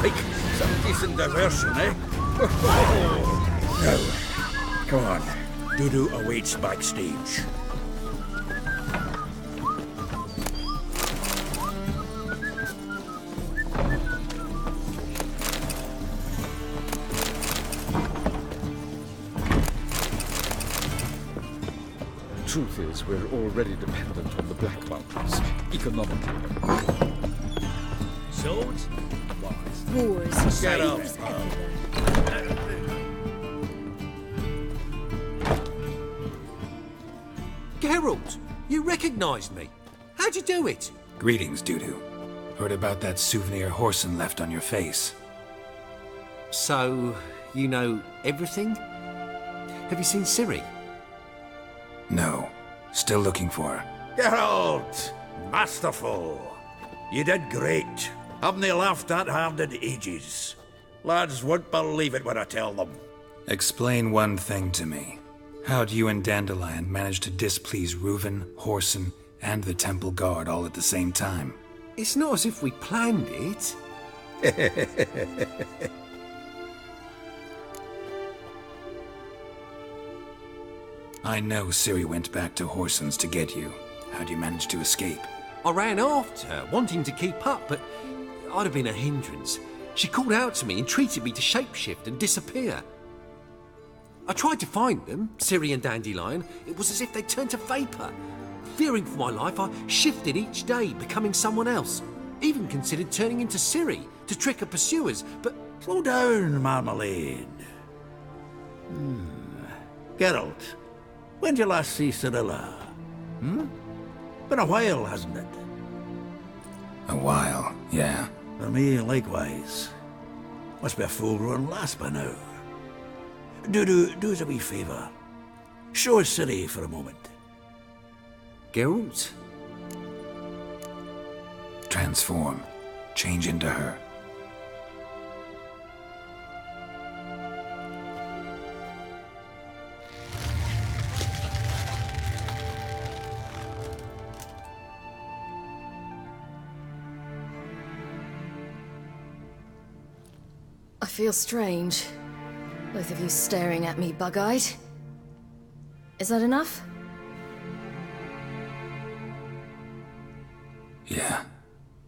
Like some decent diversion, eh? Now, come on. Dudu awaits backstage. Truth is, we're already dependent on the Black Mountains, economically. Swords? Wars. Get up. Geralt, you recognized me. How'd you do it? Greetings, Dudu. Heard about that souvenir Horson left on your face. So, you know everything? Have you seen Ciri? No. Still looking for her. Geralt! Masterful! You did great. Haven't they laughed that hard in ages? Lads won't believe it when I tell them. Explain one thing to me. How'd you and Dandelion manage to displease Reuven, Horson, and the temple guard all at the same time. It's not as if we planned it. I know Ciri went back to Horson's to get you. How'd you manage to escape? I ran after her, wanting to keep up, but I'd have been a hindrance. She called out to me, entreated me to shapeshift and disappear. I tried to find them, Ciri and Dandelion. It was as if they turned to vapour. Fearing for my life, I shifted each day, becoming someone else. Even considered turning into Ciri to trick her pursuers, but... Slow down, Marmalade. Geralt, when did you last see Cirilla? Been a while, hasn't it? A while, yeah. For me, likewise. Must be a full-grown lass by now. Do us a wee favour. Show us Ciri for a moment. Geralt? Transform. Change into her. I feel strange. Both of you staring at me bug-eyed. Is that enough? Yeah.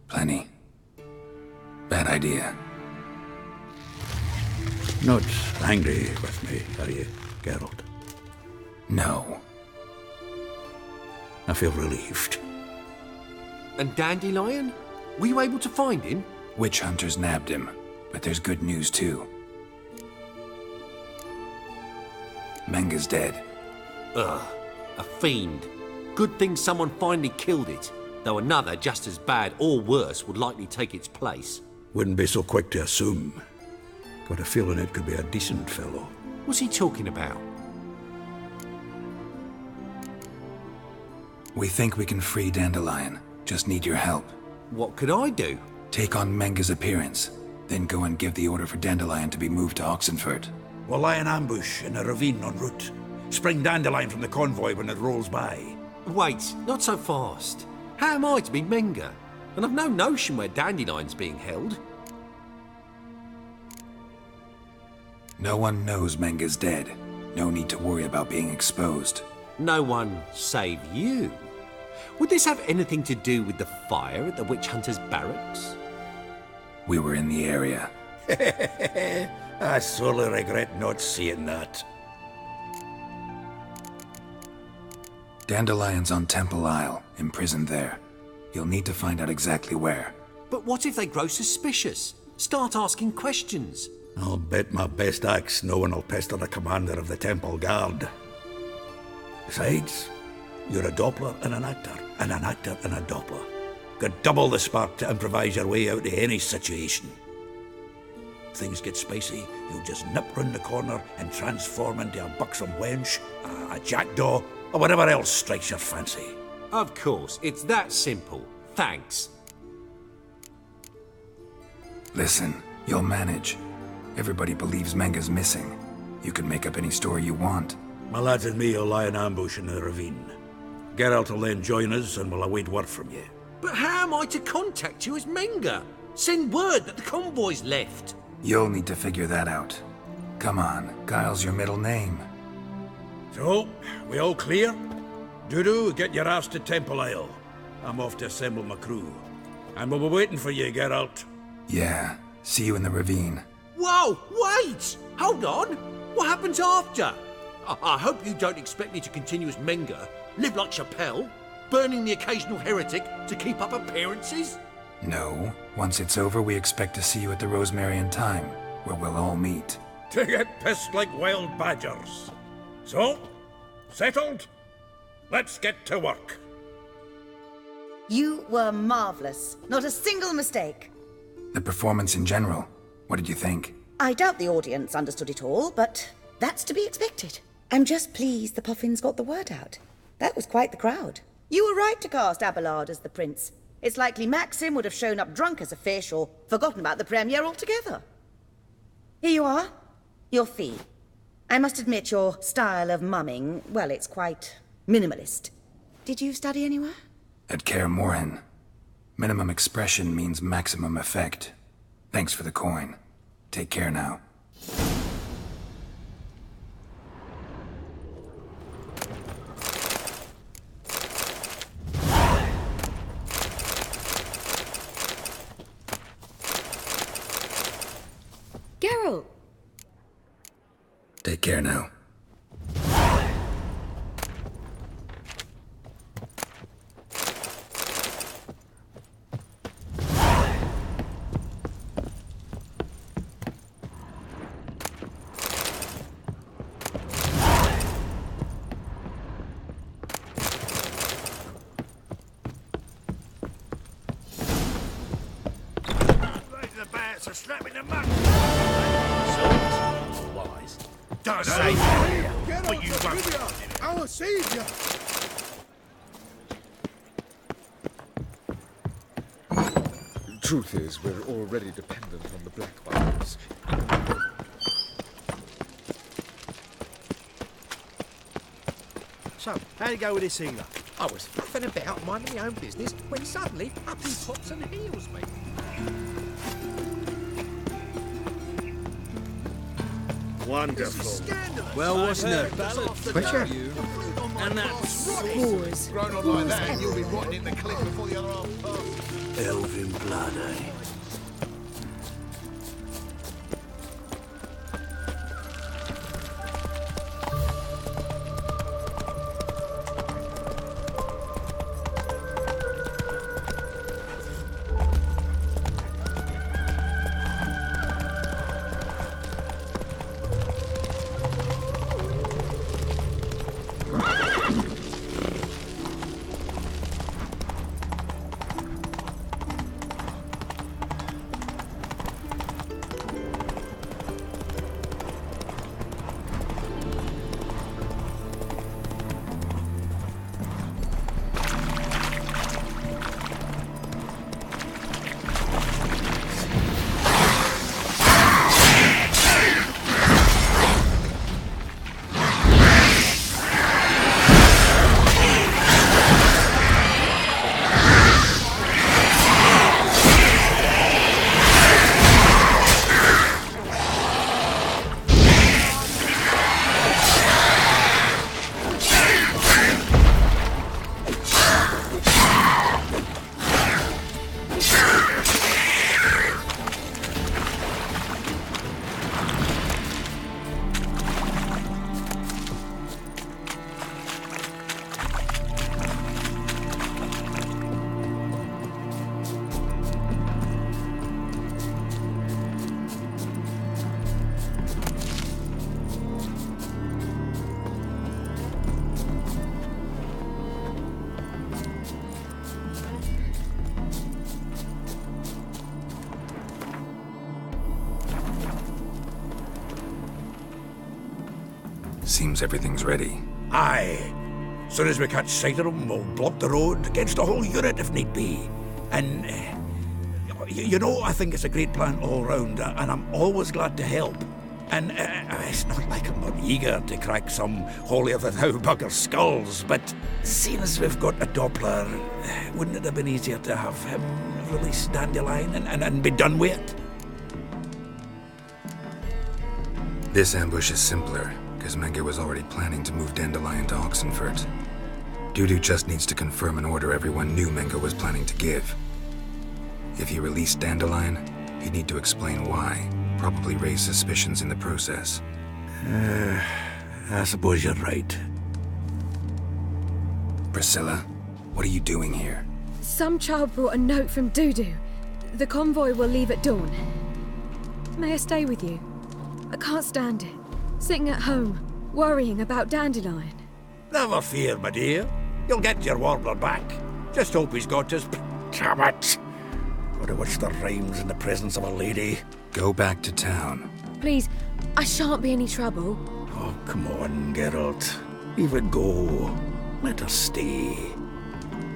Plenty. Bad idea. Not angry with me, are you, Geralt? No. I feel relieved. And Dandelion? Were you able to find him? Witch hunters nabbed him, but there's good news too. Menga's dead. Ugh, a fiend. Good thing someone finally killed it, though another just as bad or worse would likely take its place. Wouldn't be so quick to assume. Got a feeling it could be a decent fellow. What's he talking about? We think we can free Dandelion. Just need your help. What could I do? Take on Menga's appearance, then go and give the order for Dandelion to be moved to Oxenfurt. We'll lie in ambush in a ravine en route. Spring Dandelion from the convoy when it rolls by. Wait, not so fast. How am I to be Menga? And I've no notion where Dandelion's being held. No one knows Menga's dead. No need to worry about being exposed. No one save you. Would this have anything to do with the fire at the witch hunter's barracks? We were in the area. I sorely regret not seeing that. Dandelion's on Temple Isle, imprisoned there. You'll need to find out exactly where. But what if they grow suspicious? Start asking questions? I'll bet my best axe no one will pester the commander of the Temple Guard. Besides, you're a Doppler and an actor and a Doppler. Got double the spark to improvise your way out of any situation. If things get spicy, you'll just nip round the corner and transform into a buxom wench, a jackdaw, or whatever else strikes your fancy. Of course, it's that simple. Thanks. Listen, you'll manage. Everybody believes Menga's missing. You can make up any story you want. My lads and me will lie in ambush in the ravine. Geralt will then join us and we'll await word from you. But how am I to contact you as Menga? Send word that the convoy's left. You'll need to figure that out. Come on, Guile's your middle name. So, we all clear? Dudu, get your ass to Temple Isle. I'm off to assemble my crew. And we'll be waiting for you, Geralt. Yeah, see you in the ravine. Whoa, wait! Hold on! What happens after? I hope you don't expect me to continue as Menga, live like Chappelle, burning the occasional heretic to keep up appearances? No. Once it's over, we expect to see you at the Rosemary in Time, where we'll all meet. To get pissed like wild badgers. So, settled? Let's get to work. You were marvellous. Not a single mistake. The performance in general, what did you think? I doubt the audience understood it all, but that's to be expected. I'm just pleased the Puffins got the word out. That was quite the crowd. You were right to cast Abelard as the prince. It's likely Maxim would have shown up drunk as a fish or forgotten about the premiere altogether. Here you are. Your fee. I must admit your style of mumming, well, it's quite minimalist. Did you study anywhere? At Kaer Morhen, minimum expression means maximum effect. Thanks for the coin. Take care now. Geralt! Take care now. So slapping them up. Wise. Don't say Get but off you the won't. video. Our savior. Truth is, we're already dependent on the Black Markers. So, how'd it go with this healer? I was faffing about, minding my own business, when suddenly up he pops and heals me. Wonderful. Well, wasn't it? Witcher? And that's Whores. Grown on like that, and you'll be rotting in the cliff before the other half passes. Elven blood, eh? Seems everything's ready. Aye. Soon as we catch sight of them, we'll block the road against the whole unit if need be. And, you know, I think it's a great plan all round, and I'm always glad to help. And it's not like I'm not eager to crack some holier-than-thou bugger's skulls, but seeing as we've got a Doppler, wouldn't it have been easier to have him release Dandelion and be done with it? This ambush is simpler, because Menge was already planning to move Dandelion to Oxenfurt. Dudu just needs to confirm an order everyone knew Menge was planning to give. If he released Dandelion, he'd need to explain why, probably raise suspicions in the process. I suppose you're right. Priscilla, what are you doing here? Some child brought a note from Dudu. The convoy will leave at dawn. May I stay with you? I can't stand it. Sitting at home, worrying about Dandelion. Never fear, my dear. You'll get your warbler back. Just hope he's got his... Damn it! Gotta watch the rhymes in the presence of a lady. Go back to town. Please, I shan't be any trouble. Oh, come on, Geralt. Leave it go. Let her stay.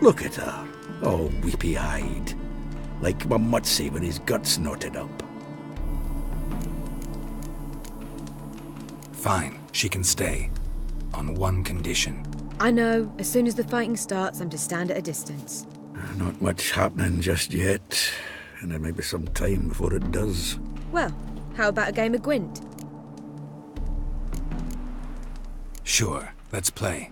Look at her, all weepy-eyed. Like my Mutsy with his guts knotted up. Fine, she can stay. On one condition. I know, as soon as the fighting starts, I'm to stand at a distance. Not much happening just yet, and there may be some time before it does. Well, how about a game of Gwent? Sure, let's play.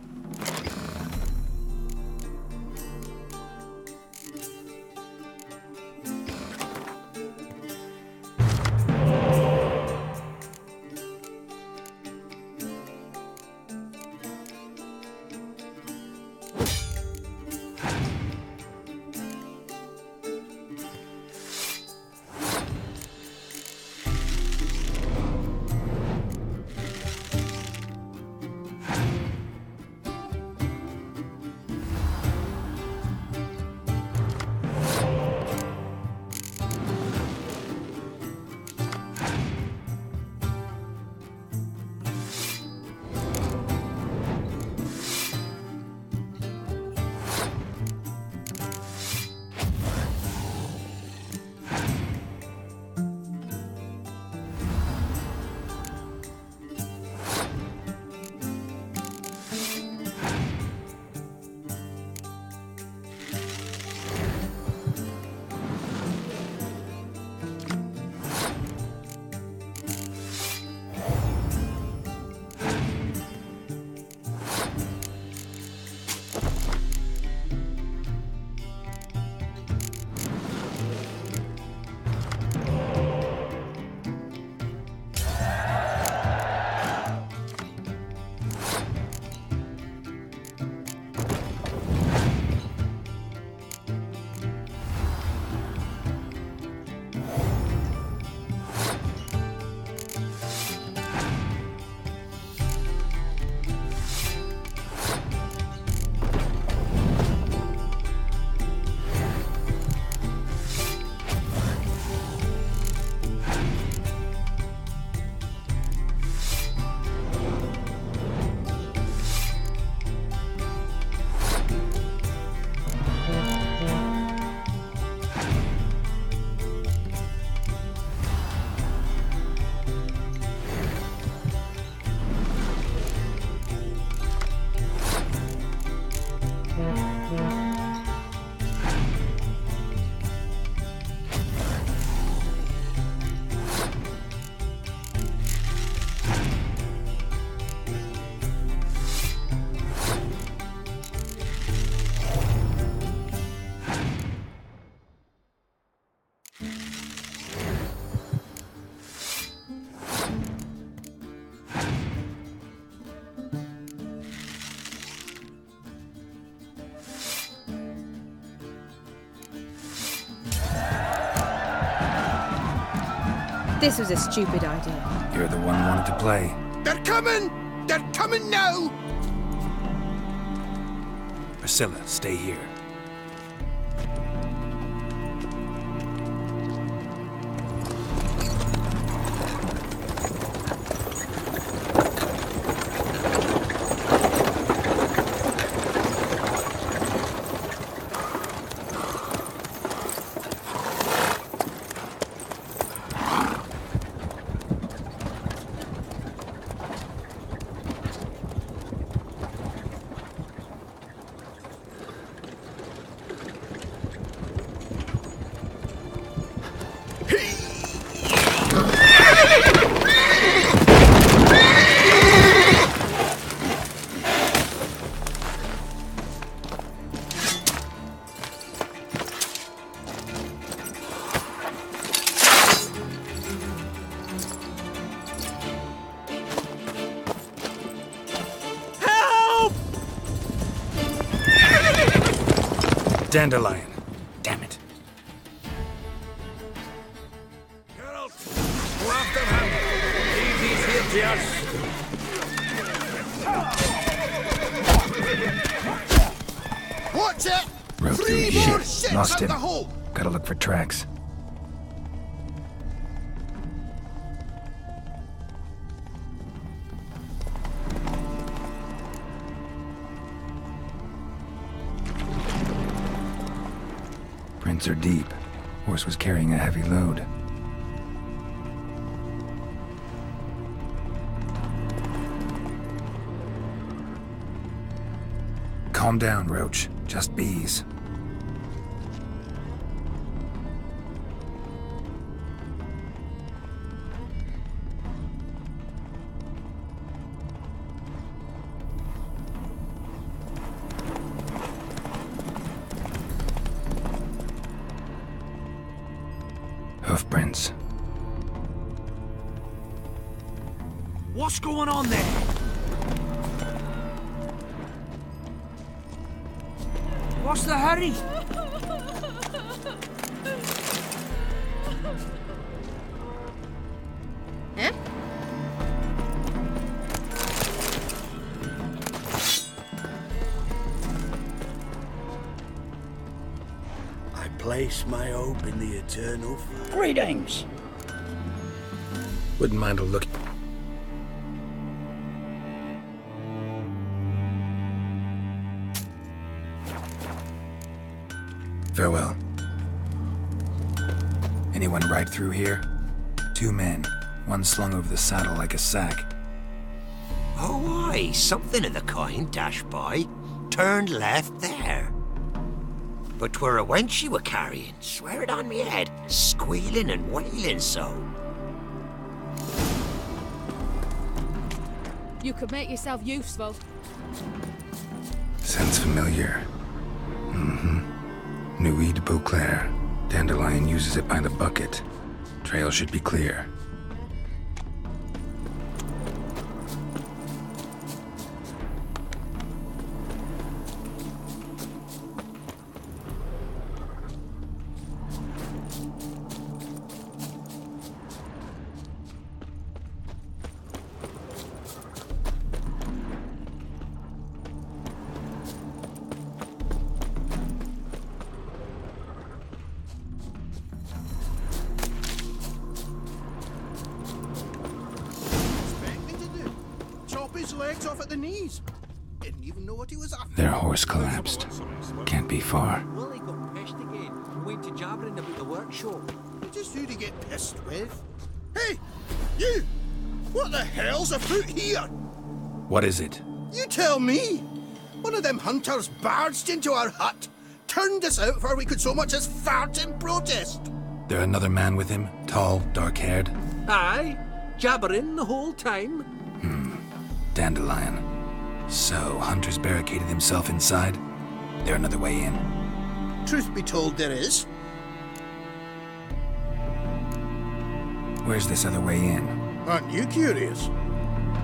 This was a stupid idea. You're the one who wanted to play. They're coming! They're coming now! Priscilla, stay here. Dandelion. Damn it. Watch it! Broke through Three here. more ships Lost up him. the hole! Gotta look for tracks. Prints are deep. Horse was carrying a heavy load. Calm down, Roach. Just bees. Hoofprints. What's going on there? What's the hurry? Eh? I place my hope in the eternal fire. Greetings! Wouldn't mind a look. Farewell. Anyone ride through here? 2 men, one slung over the saddle like a sack. Oh, aye, something of the kind dashed by. Turned left there. But 'twere a wench you were carrying, swear it on me head, squealing and wailing so. You could make yourself useful. Sounds familiar. Nuit de Beauclair. Dandelion uses it by the bucket. Trail should be clear. His legs off at the knees. Didn't even know what he was after. Their horse collapsed. Can't be far. Willie got pissed again and went to jabbering about the workshop. Just who to get pissed with? Hey, you! What the hell's afoot here? What is it? You tell me. One of them hunters barged into our hut, turned us out before we could so much as fart in protest. There another man with him? Tall, dark-haired? Aye, jabbering the whole time. Dandelion. So, Hunter's barricaded himself inside? There another way in? Truth be told, there is. Where's this other way in? Aren't you curious?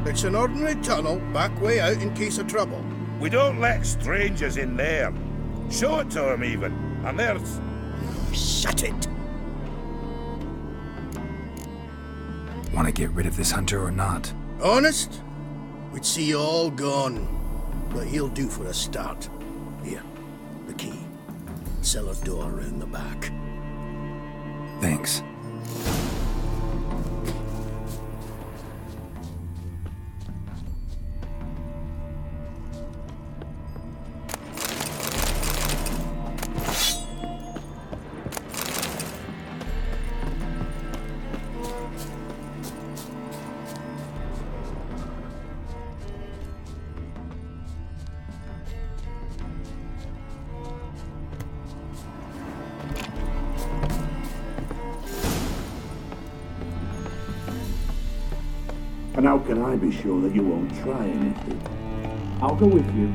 It's an ordinary tunnel, back way out in case of trouble. We don't let strangers in there. Show it to them even. And there's... Shut it! Want to get rid of this hunter or not? Honest? We'd see you all gone. But he'll do for a start. Here, the key. Cellar door round the back. Thanks. And how can I be sure that you won't try anything? I'll go with you.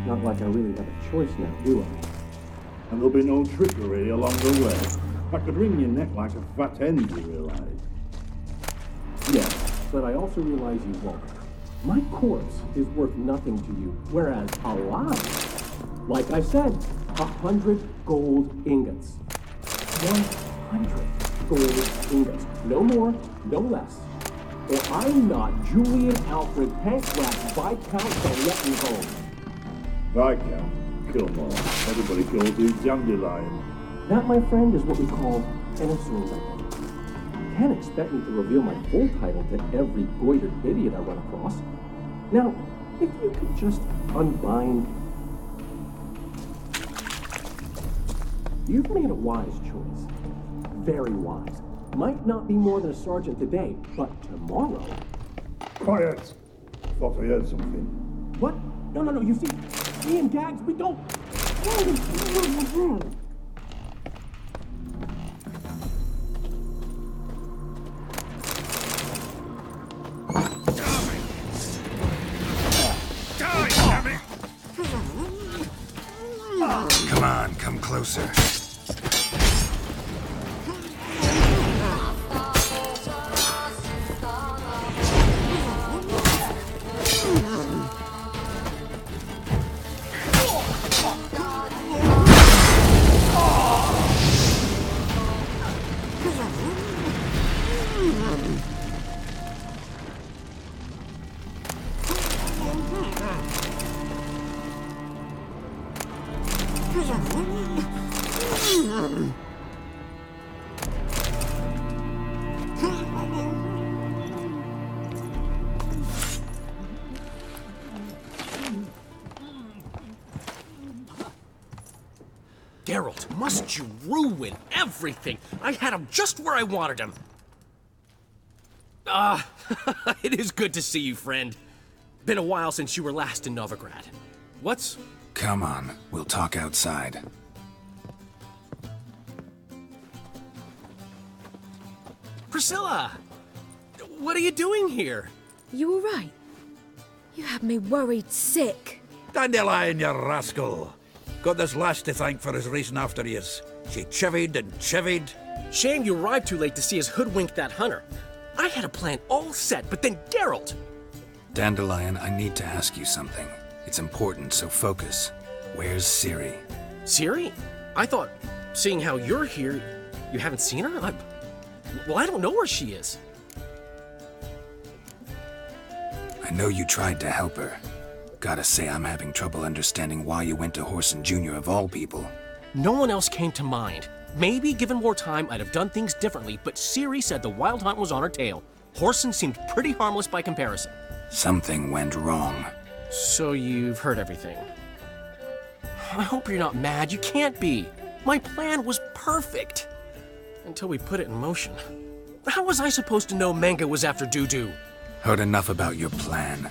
Not like I really have a choice now, do I? And there'll be no trickery along the way. I could wring your neck like a fat hen, you realise? Yes, but I also realize you won't. My corpse is worth nothing to you, whereas alive, like I said, 100 gold ingots. 100 gold ingots. No more, no less. Or I'm not Julian Alfred Pankrat, Viscount Belletton. Viscount? Come on. Everybody calls you Dandelion. That, my friend, is what we call an assumed identity. You can't expect me to reveal my full title to every goitered idiot I run across. Now, if you could just unbind... You've made a wise choice. Very wise. Might not be more than a sergeant today, but tomorrow... Quiet! Thought I heard something. What? No, you see, Ian Gagsby, don't... Come on, come closer. Geralt, must you ruin everything? I had him just where I wanted him. It is good to see you, friend. Been a while since you were last in Novigrad. What's... Come on, we'll talk outside. Priscilla! What are you doing here? You all right? You had me worried sick. Dandelion, you rascal! Got this lass to thank for his racing after yous. She chivied and chivied. Shame you arrived too late to see us hoodwink that hunter. I had a plan all set, but then Geralt! Dandelion, I need to ask you something. It's important, so focus. Where's Ciri? Ciri? I thought, seeing how you're here, you haven't seen her? Well, I don't know where she is. I know you tried to help her. Gotta say, I'm having trouble understanding why you went to Whoreson Jr. of all people. No one else came to mind. Maybe, given more time, I'd have done things differently, but Ciri said the Wild Hunt was on her tail. Whoreson seemed pretty harmless by comparison. Something went wrong. So you've heard everything. I hope you're not mad. You can't be. My plan was perfect. Until we put it in motion. How was I supposed to know Manga was after Dudu? Heard enough about your plan.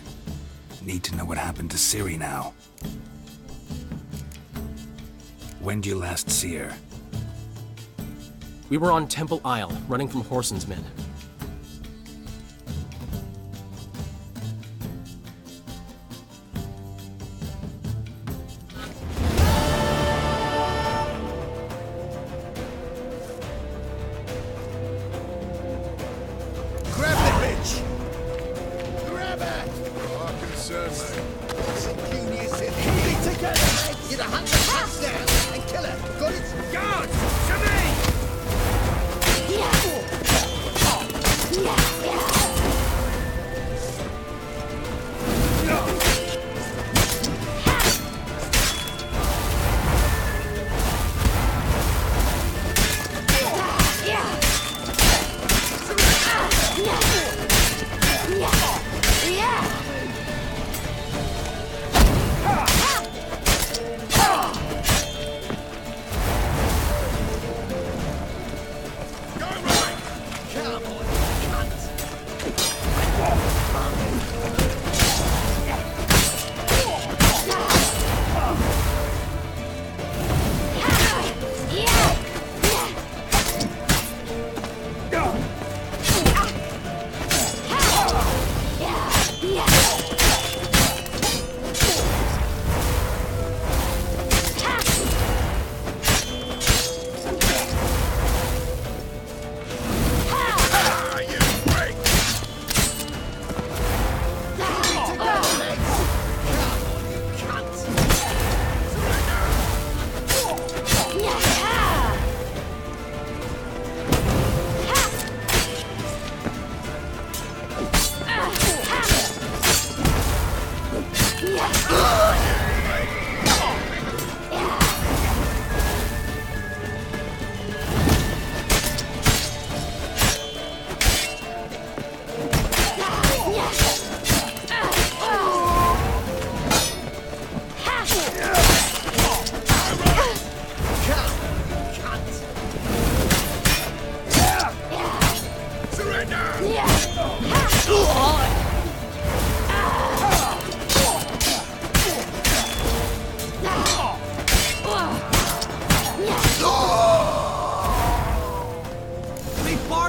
Need to know what happened to Ciri now. When did you last see her? We were on Temple Isle, running from Whoreson's men. Grab the bitch! Grab her! Oh, concern, mate. Ingenious in here. Keep it together, mate! You'd hunt the cats down and kill her. Got it? Guards! To me!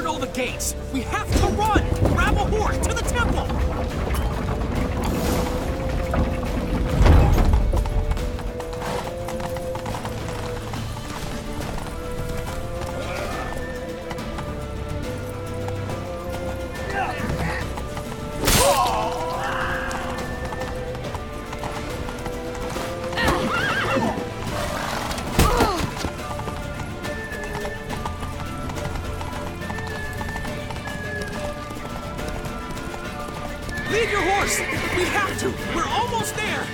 all the gates! We have to run! Grab a horse to the temple! Leave your horse! We have to! We're almost there!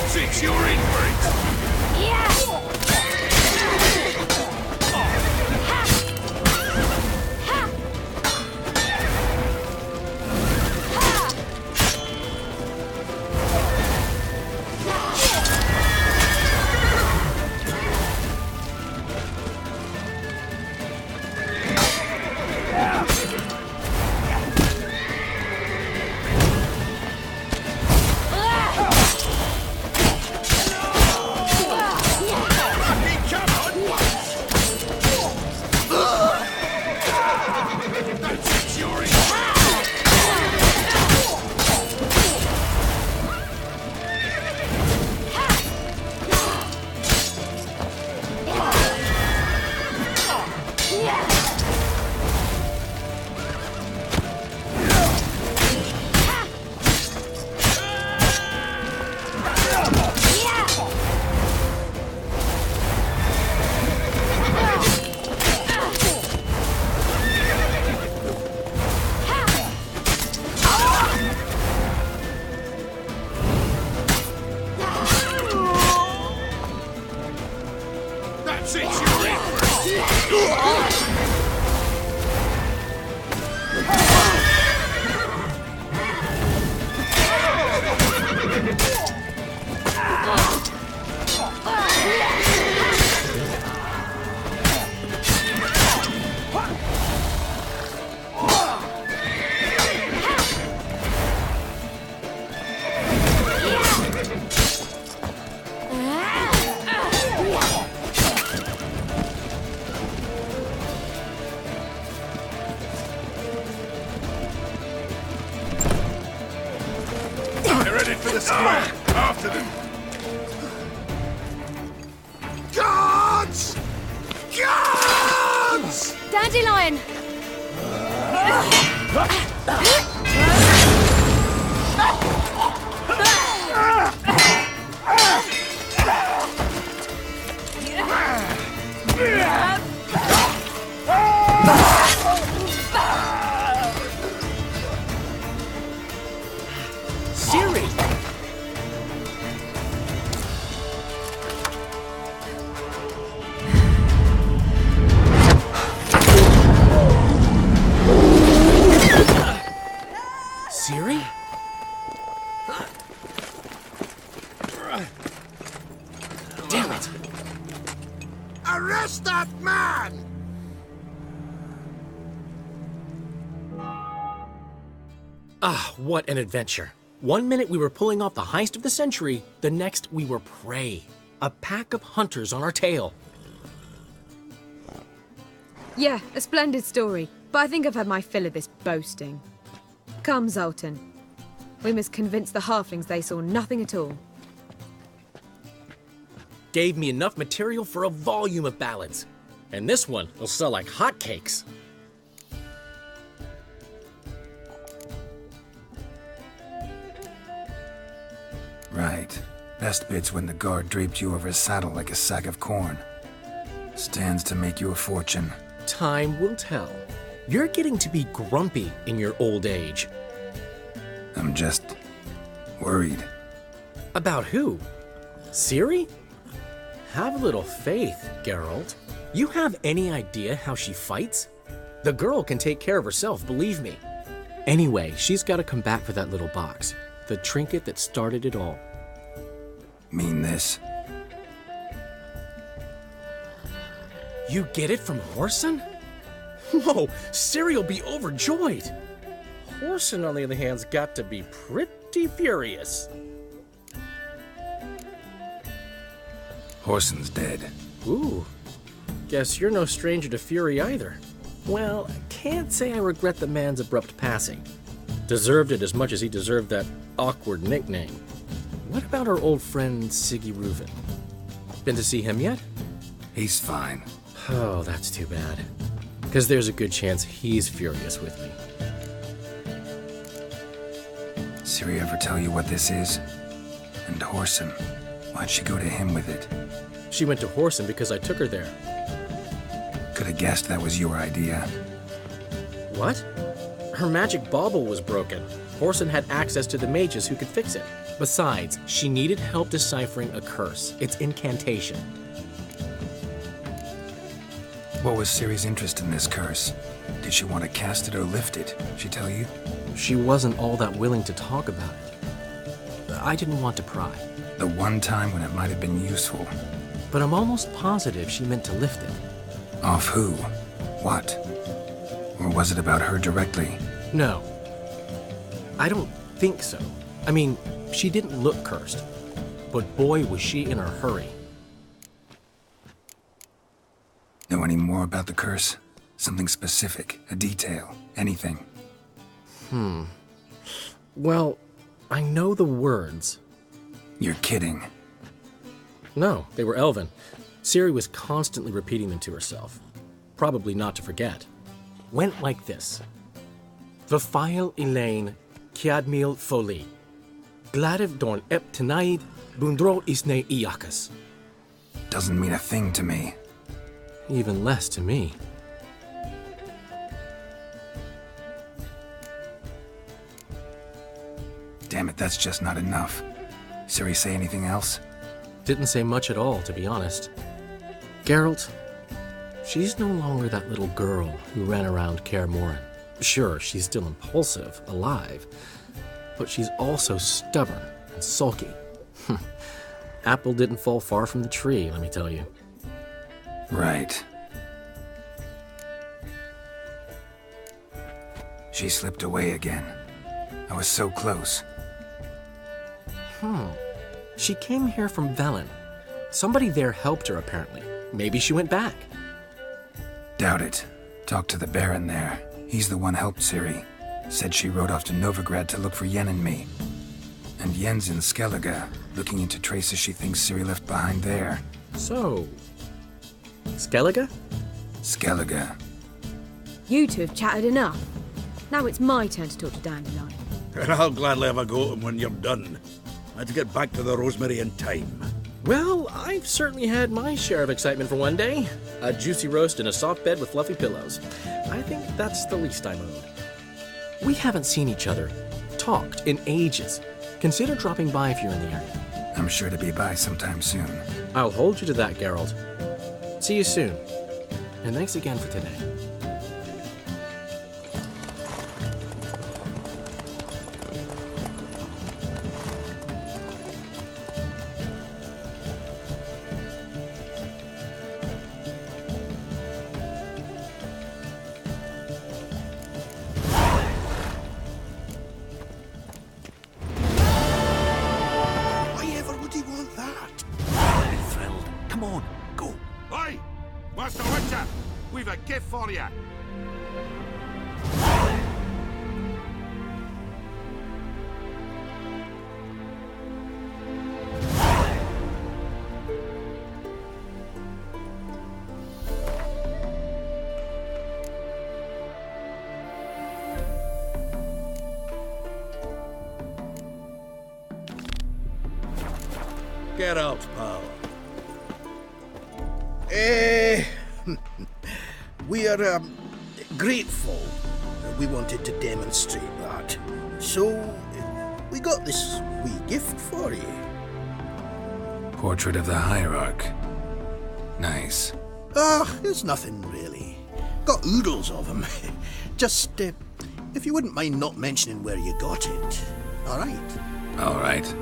Six, you're in for it. That's it, you're in for it. They're headed for the square. After them. Guards! Guards! Dandelion! Siri! Siri? Damn it! Arrest that man! Ah, what an adventure. One minute we were pulling off the heist of the century, the next we were prey. A pack of hunters on our tail. Yeah, a splendid story, but I think I've had my fill of this boasting. Come, Zoltan. We must convince the halflings they saw nothing at all. Gave me enough material for a volume of ballads. And this one will sell like hotcakes. Right. Best bit's when the guard draped you over his saddle like a sack of corn. Stands to make you a fortune. Time will tell. You're getting to be grumpy in your old age. I'm I'm just worried. About who? Ciri? Have a little faith, Geralt. You have any idea how she fights? The girl can take care of herself, believe me. Anyway, she's got to come back for that little box. The trinket that started it all. Mean this? You get it from Whoreson? Whoa, Ciri will be overjoyed. Whoreson, on the other hand's got to be pretty furious. Whoreson's dead. Ooh, guess you're no stranger to fury either. Well, can't say I regret the man's abrupt passing. Deserved it as much as he deserved that awkward nickname. What about our old friend Siggy Reuven? Been to see him yet? He's fine. Oh, that's too bad. Because there's a good chance he's furious with me. Ciri ever tell you what this is? And Whoreson, why'd she go to him with it? She went to Whoreson because I took her there. Could have guessed that was your idea. What? Her magic bauble was broken. Whoreson had access to the mages who could fix it. Besides, she needed help deciphering a curse. Its incantation. What was Ciri's interest in this curse? Did she want to cast it or lift it? She tell you? She wasn't all that willing to talk about it. I didn't want to pry. The one time when it might have been useful. But I'm almost positive she meant to lift it. Off who? What? Or was it about her directly? No. I don't think so. I mean, she didn't look cursed. But boy, was she in a hurry. Know any more about the curse? Something specific, a detail, anything? Well, I know the words. You're kidding. No, they were Elven. Ciri was constantly repeating them to herself. Probably not to forget. Went like this. Vafile Elaine, Kiadmil Foli. Gladiv Dorn Ep Tenaid, Bundro Isne Iakas. Doesn't mean a thing to me. Even less to me. Damn it, that's just not enough. Ciri say anything else? Didn't say much at all, to be honest. Geralt, she's no longer that little girl who ran around Kaer Morhen. Sure, she's still impulsive, alive, but she's also stubborn and sulky. Apple didn't fall far from the tree, let me tell you. Right. She slipped away again. I was so close. She came here from Velen. Somebody there helped her, apparently. Maybe she went back. Doubt it. Talked to the Baron there. He's the one helped Ciri. Said she rode off to Novigrad to look for Yen and me. And Yen's in Skellige, looking into traces she thinks Ciri left behind there. So, Skellige? Skellige. You two have chatted enough. Now it's my turn to talk to Dandelion. And I'll gladly have a go at him when you're done. Let's get back to the Rosemary in time. Well, I've certainly had my share of excitement for one day. A juicy roast in a soft bed with fluffy pillows. I think that's the least I'm owed. We haven't seen each other, talked in ages. Consider dropping by if you're in the area. I'm sure to be by sometime soon. I'll hold you to that, Geralt. See you soon. And thanks again for today. Master Witcher, we've a gift for you. Get out, pal. We are grateful. We wanted to demonstrate that. So, we got this wee gift for you. Portrait of the Hierarch. Nice. Ah, it's nothing really. Got oodles of them. Just, if you wouldn't mind not mentioning where you got it. All right? All right.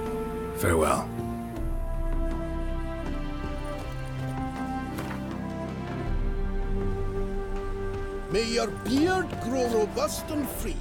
Farewell. May your beard grow robust and free.